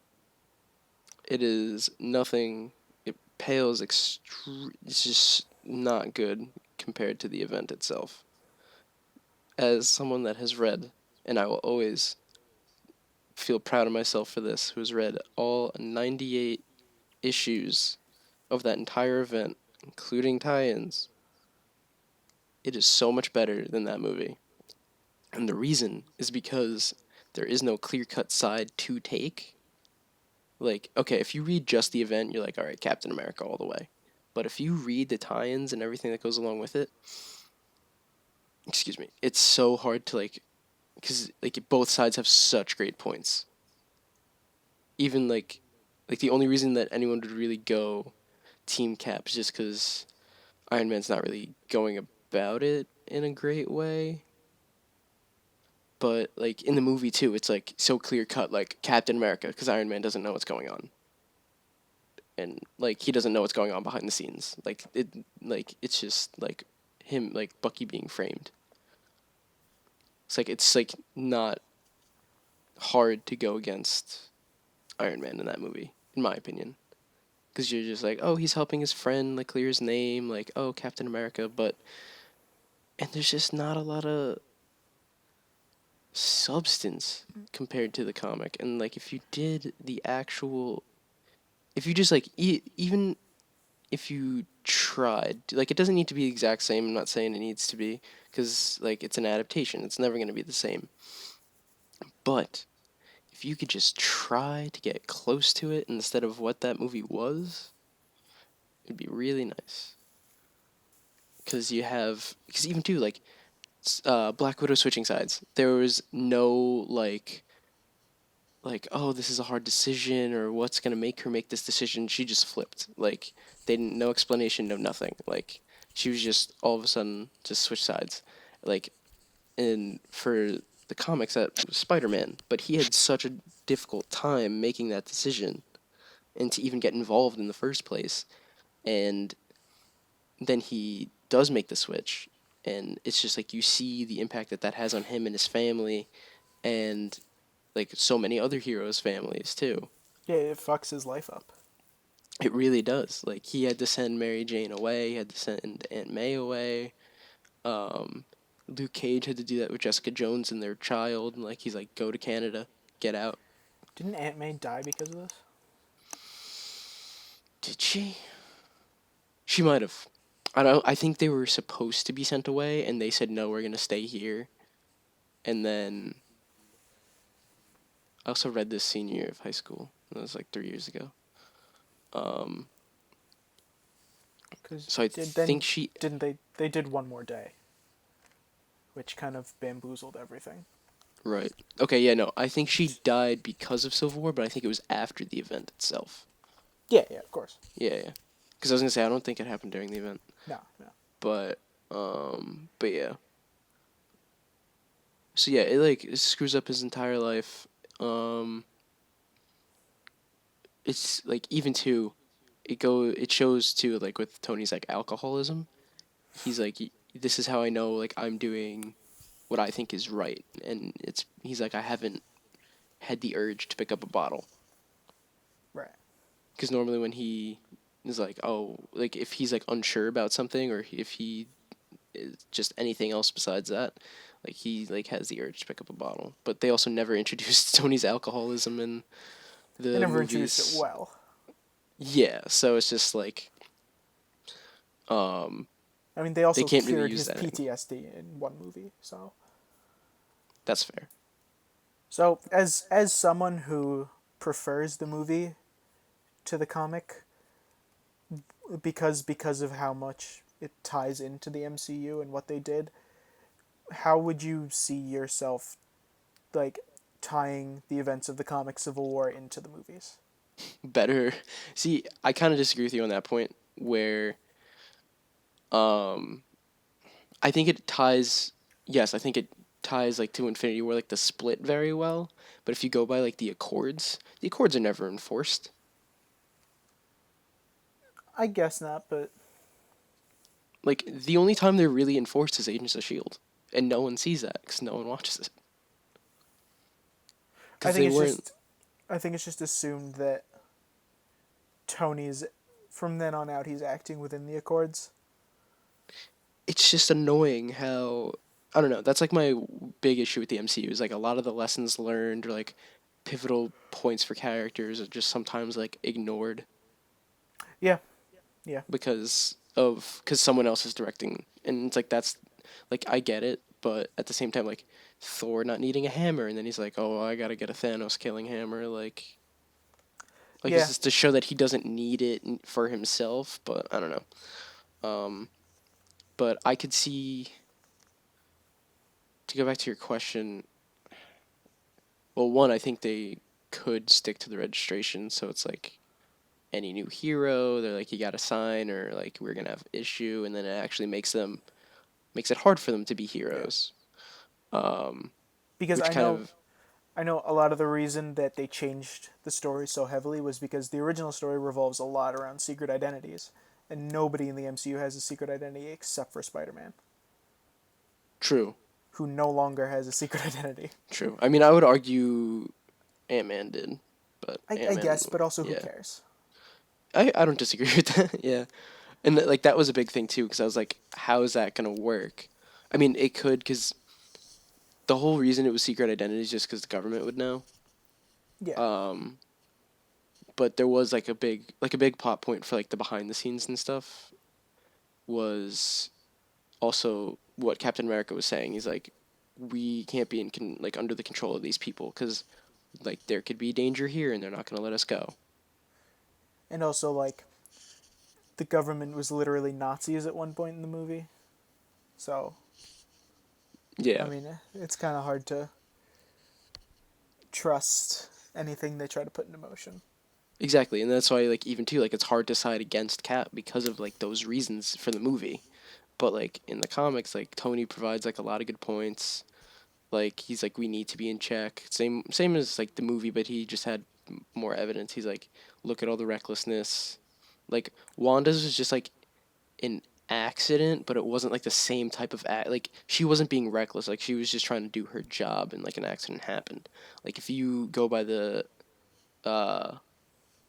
S2: it is nothing. It pales It's just not good compared to the event itself. As someone that has read, and I will always feel proud of myself for this, who has read all 98 issues of that entire event, including tie-ins, it is so much better than that movie. And the reason is because there is no clear-cut side to take. Like, okay, if you read just the event, you're like, all right, Captain America all the way. But if you read the tie-ins and everything that goes along with it, excuse me, it's so hard to like, because like both sides have such great points. Even like the only reason that anyone would really go Team Cap is just because Iron Man's not really going about it in a great way. But like in the movie too, it's like so clear cut, like Captain America, because Iron Man doesn't know what's going on, and like he doesn't know what's going on behind the scenes. Like it's just like him, like Bucky being framed. It's like not hard to go against Iron Man in that movie, in my opinion, because you're just like, oh, he's helping his friend like clear his name, like oh Captain America, and there's just not a lot of substance compared to the comic. And like if you did the actual, if you just like even if you tried, like it doesn't need to be the exact same. I'm not saying it needs to be, because like it's an adaptation, it's never going to be the same. But if you could just try to get close to it instead of what that movie was, it'd be really nice. Because even too, like Black Widow switching sides, there was no like, oh, this is a hard decision, or what's gonna make her make this decision. She just flipped. Like they didn't, no explanation, no nothing. Like she was just all of a sudden just switch sides. Like, and for the comics, that was Spider-Man, but he had such a difficult time making that decision, and to even get involved in the first place. And then he does make the switch, and it's just like you see the impact that that has on him and his family, and like so many other heroes' families too.
S1: Yeah, it fucks his life up.
S2: It really does. Like he had to send Mary Jane away, he had to send Aunt May away. Um, Luke Cage had to do that with Jessica Jones and their child, and like he's like, go to Canada, get out.
S1: Didn't Aunt May die because of this?
S2: Did she? She might have. I don't. I think they were supposed to be sent away, and they said no, we're gonna stay here. And then I also read this senior year of high school. It was like 3 years ago. Um, so I think she
S1: didn't they did one more day, which kind of bamboozled everything.
S2: right. Okay, yeah, no. I think she died because of Civil War, but I think it was after the event itself.
S1: Yeah, of course.
S2: Yeah. Because I was gonna say I don't think it happened during the event.
S1: No.
S2: But yeah. So yeah, it screws up his entire life. It's like even too, it shows too like with Tony's like alcoholism. He's like, this is how I know like I'm doing what I think is right, and he's like, I haven't had the urge to pick up a bottle, because normally when he is like, oh, like if he's like unsure about something, or if he is just anything else besides that, like he like has the urge to pick up a bottle. But they also never introduced Tony's alcoholism in
S1: They
S2: the
S1: never introduced it
S2: movies.
S1: well.
S2: Yeah, so it's just like,
S1: I mean, they
S2: they
S1: also
S2: can't really
S1: cured
S2: use
S1: his
S2: that anymore.
S1: PTSD in one movie.
S2: That's fair.
S1: So as someone who prefers the movie to the comic, because of how much it ties into the MCU and what they did, how would you see yourself like tying the events of the comic Civil War into the movies?
S2: Better. See, I kind of disagree with you on that point. Where, um, I think it ties. Yes, I think it ties like to Infinity War, like the split very well. But if you go by like the Accords are never enforced.
S1: I guess not, but
S2: Like the only time they're really enforced is Agents of Shield, and no one sees that because no one watches it.
S1: I
S2: Because
S1: think
S2: they
S1: it's
S2: weren't.
S1: just I think it's just assumed that Tony's from then on out he's acting within the Accords.
S2: It's just annoying how, I don't know. That's like my big issue with the MCU is like a lot of the lessons learned or like pivotal points for characters are just sometimes like ignored
S1: Yeah, yeah,
S2: because someone else is directing, and it's like that's like I get it, but at the same time like Thor not needing a hammer, and then he's like, oh, I gotta get a Thanos killing hammer, like it's
S1: yeah.
S2: just to show that he doesn't need it for himself. But I don't know. But I could see, to go back to your question. Well, one, I think they could stick to the registration, so it's like any new hero, they're like you got to sign, or like we're gonna have issue, and then it actually makes it hard for them to be
S1: Yeah.
S2: heroes.
S1: Because
S2: Which kind of
S1: I know a lot of the reason that they changed the story so heavily was because the original story revolves a lot around secret identities, and nobody in the MCU has a secret identity except for Spider-Man,
S2: true,
S1: who no longer has a secret identity.
S2: true. I mean, I would argue Ant-Man did, but
S1: I
S2: Ant-Man,
S1: guess, but also who
S2: yeah,
S1: cares?
S2: I don't disagree with that. Yeah, and like that was a big thing too, because I was like, how is that gonna work? I mean, it could, because the whole reason it was secret identity is just because the government would know.
S1: Yeah,
S2: Um, but there was like a big plot point for like the behind the scenes and stuff was also what Captain America was saying. He's like, we can't be like under the control of these people because like there could be danger here and they're not gonna let us go.
S1: and also like the government was literally Nazis at one point in the movie, so I
S2: Yeah,
S1: mean it's kind of hard to trust anything they try to put into motion.
S2: exactly, and that's why like even too like it's hard to side against Cap because of like those reasons for the movie. But like in the comics, like Tony provides like a lot of good points. Like he's like we need to be in check. Same as like the movie, but he just had more evidence. He's like, look at all the recklessness. Like Wanda's was just like an accident, but it wasn't like the same type of act. Like she wasn't being reckless. Like she was just trying to do her job, and like an accident happened. Like if you go by the uh,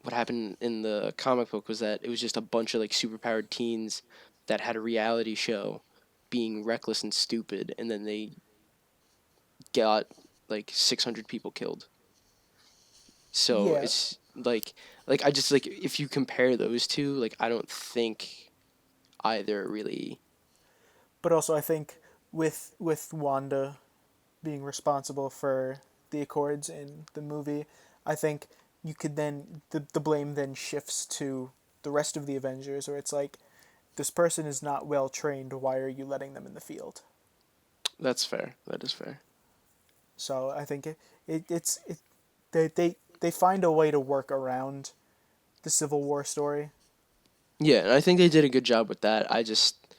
S2: what happened in the comic book was that it was just a bunch of like superpowered teens that had a reality show being reckless and stupid, and then they got like 600 people killed. So
S1: Yeah,
S2: it's like I just like if you compare those two, like I don't think either really.
S1: but also I think with Wanda being responsible for the Accords in the movie, I think you could then the blame then shifts to the rest of the Avengers, where it's like this person is not well trained. Why are you letting them in the field?
S2: That's fair. That is fair.
S1: So I think they find a way to work around the Civil War story.
S2: Yeah, and I think they did a good job with that. I just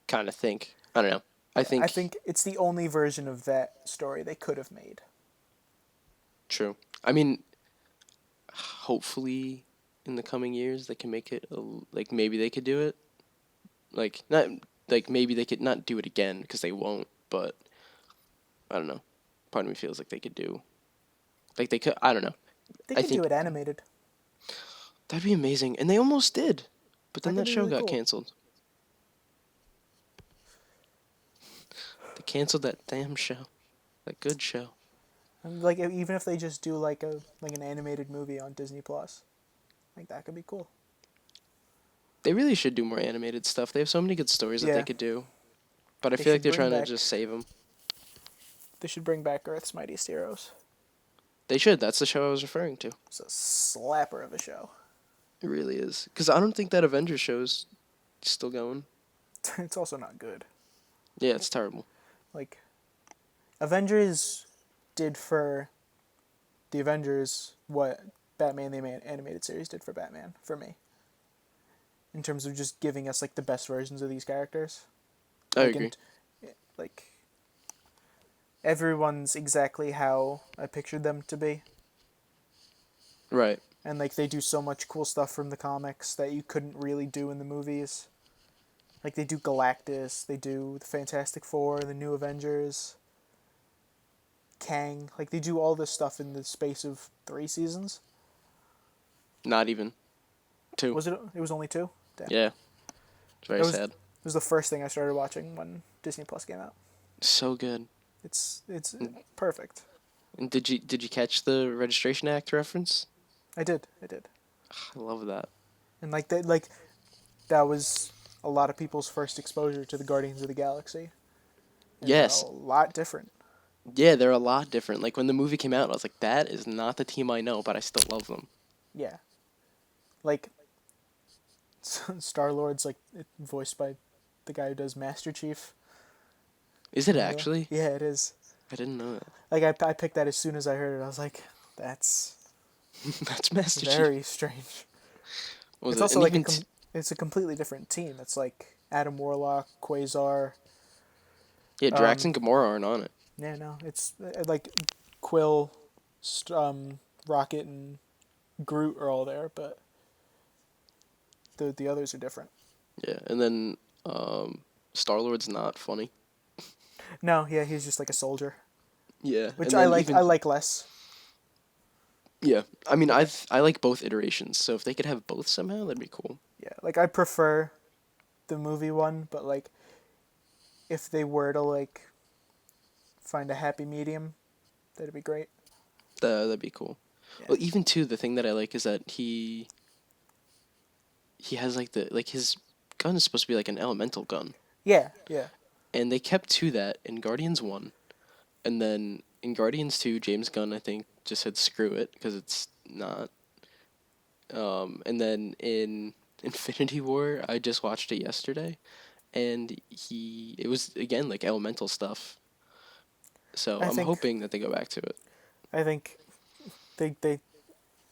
S2: kind of think I don't know. I
S1: Yeah, I
S2: think
S1: think it's the only version of that story they could have made.
S2: true. I mean, hopefully in the coming years they can make it like maybe they could do it. Like not like maybe they could not do it again because they won't, but I don't know. Part of me feels like they could do like they could I don't know.
S1: They
S2: I
S1: could do
S2: think
S1: it animated.
S2: That'd be amazing. And they almost did. But then
S1: That could
S2: that
S1: be
S2: show
S1: really
S2: got
S1: cool.
S2: canceled. They canceled that damn show. That good show.
S1: And like even if they just do like an animated movie on Disney Plus, like that could be cool.
S2: They really should do more animated stuff. They have so many good stories that they
S1: Yeah,
S2: could do. But I
S1: they
S2: feel like
S1: should
S2: they're
S1: bring
S2: trying to
S1: back.
S2: just save them.
S1: They should bring back Earth's Mightiest Heroes.
S2: They should. That's the show I was referring to.
S1: It's a slapper of a show.
S2: It really is. Because I don't think that Avengers show's still going.
S1: It's also not good.
S2: Yeah, it's terrible.
S1: Like, Avengers did for the Avengers what Batman the animated series did for Batman for me. In terms of just giving us like the best versions of these characters.
S2: I
S1: Like,
S2: agree.
S1: Like everyone's exactly how I pictured them to be.
S2: Right.
S1: And like they do so much cool stuff from the comics that you couldn't really do in the movies. Like they do Galactus, they do the Fantastic Four, the New Avengers, Kang. Like they do all this stuff in the space of 3 seasons.
S2: Not even. 2.
S1: Was it? It was only 2. Damn.
S2: Yeah. It's very sad.
S1: It was the first thing I started watching when Disney Plus came out.
S2: So good.
S1: It's perfect.
S2: And did you catch the Registration Act reference?
S1: I did.
S2: I love that.
S1: And that was a lot of people's first exposure to the Guardians of the Galaxy. And
S2: Yes.
S1: they're a lot different.
S2: Yeah, they're a lot different. Like when the movie came out, I was like, that is not the team I know, but I still love them.
S1: Yeah. Like Star-Lord's like voiced by the guy who does Master Chief.
S2: Is it actually?
S1: Yeah, it is.
S2: I didn't know that.
S1: Like I picked that as soon as I heard it. I was like, that's
S2: That's Master Chief.
S1: very strange.
S2: Was
S1: It's
S2: it?
S1: also
S2: And
S1: like
S2: even
S1: it's a completely different team. It's like Adam Warlock, Quasar.
S2: yeah, Drax and Gamora aren't on it.
S1: Yeah, no, it's like Quill, Rocket, and Groot are all there, but the others are different.
S2: Yeah, and then Star-Lord's not funny.
S1: No, yeah, he's just like a soldier,
S2: Yeah,
S1: which
S2: and
S1: I
S2: then
S1: like. I like less.
S2: Yeah, I mean, I like both iterations. So if they could have both somehow, that'd be cool.
S1: Yeah, like I prefer the movie one, but like if they were to like find a happy medium, that'd be great.
S2: That'd be cool.
S1: Yeah.
S2: Well, even too, the thing that I like is that he has like his gun is supposed to be like an elemental gun,
S1: Yeah, yeah,
S2: and they kept to that in Guardians 1, and then in Guardians 2, James Gunn I think just said screw it because it's not. And then in Infinity War, I just watched it yesterday, and it was again like elemental stuff. So I'm hoping that they go back to it.
S1: I think they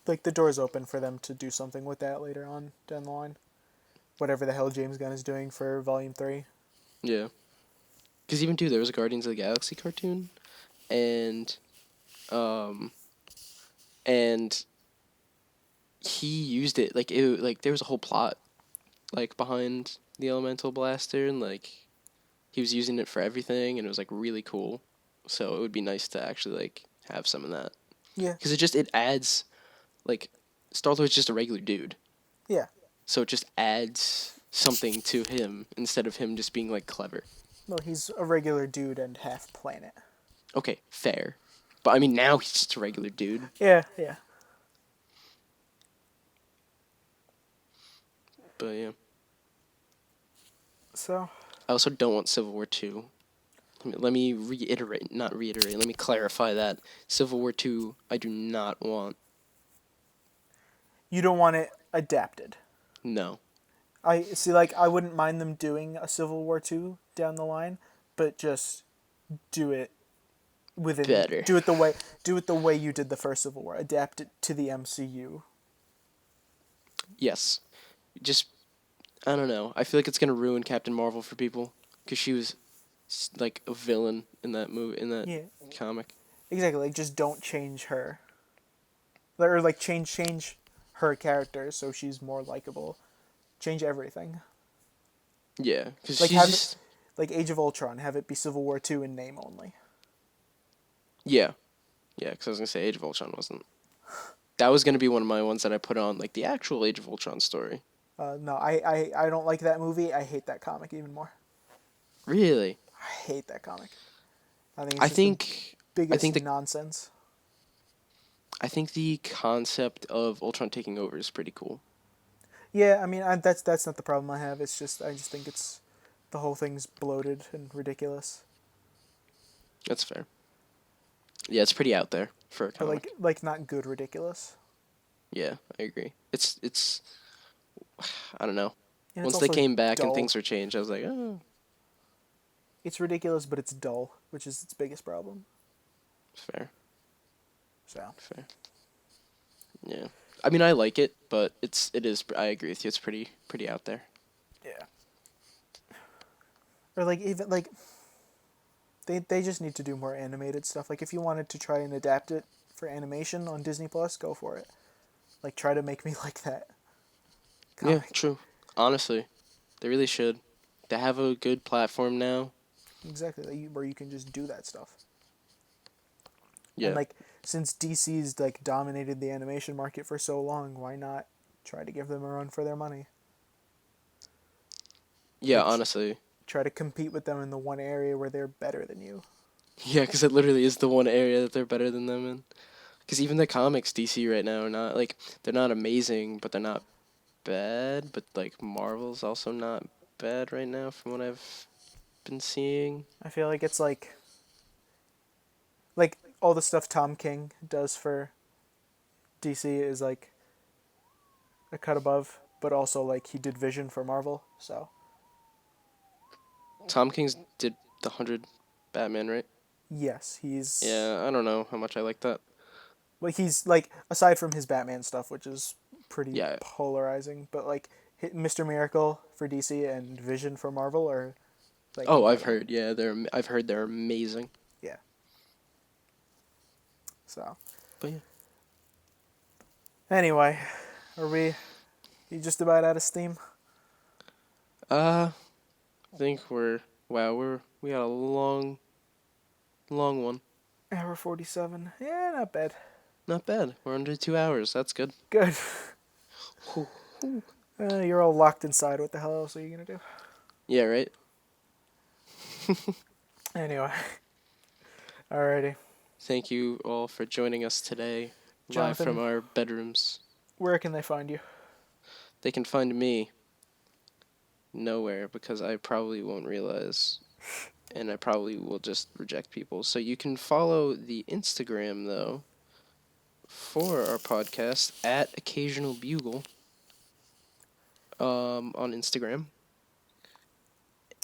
S1: like the door's open for them to do something with that later on down the line. Whatever the hell James Gunn is doing for Volume 3.
S2: Yeah. Because even too, there was a Guardians of the Galaxy cartoon, and he used it like there was a whole plot like behind the elemental blaster, and like he was using it for everything, and it was like really cool. So it would be nice to actually like have some of that.
S1: Yeah.
S2: Because it adds like Star-Lord's just a regular dude.
S1: Yeah.
S2: So it just adds something to him instead of him just being like clever.
S1: Well, he's a regular dude and half planet.
S2: Okay, fair. But I mean now he's just a regular dude.
S1: Yeah, yeah.
S2: But yeah.
S1: So
S2: I also don't want Civil War 2. Let me not reiterate, let me clarify that. Civil War 2, I do not want.
S1: you don't want it adapted.
S2: No.
S1: I see. Like I wouldn't mind them doing a Civil War 2 down the line, but just do it within.
S2: Better.
S1: Do it the way you did the first Civil War. Adapt it to the MCU.
S2: Yes. Just, I don't know. I feel like it's going to ruin Captain Marvel for people. Because she was like a villain in that movie, in that comic.
S1: Exactly. Like just don't change her. Or like change her character so she's more likable. Change everything.
S2: Yeah, because
S1: Like
S2: she's
S1: have
S2: just...
S1: like Age of Ultron, have it be Civil War 2 in name only.
S2: Yeah. Yeah, because I was going to say Age of Ultron wasn't. That was gonna be one of my ones that I put on, like the actual Age of Ultron story.
S1: No, I don't like that movie. I hate that comic even more.
S2: Really?
S1: I hate that comic. I think it's
S2: I
S1: just the
S2: think I
S1: biggest
S2: think the
S1: nonsense.
S2: I think the concept of Ultron taking over is pretty cool.
S1: Yeah, I mean that's not the problem I have. It's just I just think it's the whole thing's bloated and ridiculous.
S2: That's fair. Yeah, it's pretty out there for a
S1: But
S2: comic.
S1: like not good ridiculous.
S2: Yeah, I agree. It's I don't know.
S1: And it's
S2: Once they
S1: also
S2: came back and
S1: dull.
S2: things were changed, I was like, oh,
S1: It's ridiculous, but it's dull, which is its biggest problem.
S2: fair,
S1: So
S2: fair. Yeah. I mean, I like it, but it is. I agree with you. It's pretty out there.
S1: yeah. Or like even like they just need to do more animated stuff. Like if you wanted to try and adapt it for animation on Disney Plus, go for it. Like try to make me like that
S2: Yeah,
S1: comic.
S2: true. Honestly, they really should. They have a good platform now.
S1: Exactly, like where you can just do that stuff. And
S2: Yeah.
S1: like since DC's like dominated the animation market for so long, why not try to give them a run for their money?
S2: Yeah,
S1: Like
S2: honestly.
S1: try to compete with them in the one area where they're better than you.
S2: Yeah, because it literally is the one area that they're better than them in. Because even the comics DC right now are not like they're not amazing, but they're not bad. But like Marvel's also not bad right now from what I've been seeing.
S1: I feel like it's like all the stuff Tom King does for DC is like a cut above, but also like he did Vision for Marvel, so
S2: Tom King's did the 100 Batman, right?
S1: yes, he's
S2: Yeah, I don't know how much I like that.
S1: like he's like aside from his Batman stuff, which is pretty
S2: Yeah.
S1: polarizing, but like Mr. Miracle for DC and Vision for Marvel are like
S2: Oh, I've
S1: incredible.
S2: heard. Yeah, I've heard they're amazing.
S1: Yeah. So
S2: But yeah.
S1: anyway, are we you just about out of steam?
S2: I think we got a long one.
S1: Hour 47. Yeah, not bad.
S2: Not bad. We're under 2 hours. That's good.
S1: Good.
S2: Whew.
S1: You're all locked inside. What the hell else are you gonna do?
S2: Yeah, right.
S1: Anyway. Alrighty.
S2: Thank you all for joining us today, live
S1: Jonathan,
S2: from our bedrooms.
S1: where can they find you?
S2: They can find me nowhere because I probably won't realize, and I probably will just reject people. So you can follow the Instagram though for our podcast at occasionalbugle on Instagram.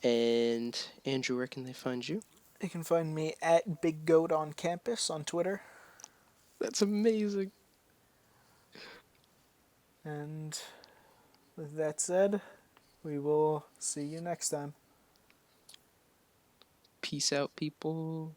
S2: And Andrew, where can they find you?
S1: You can find me at Big Goat on campus on Twitter.
S2: That's amazing.
S1: And with that said, we will see you next time.
S2: Peace out, people.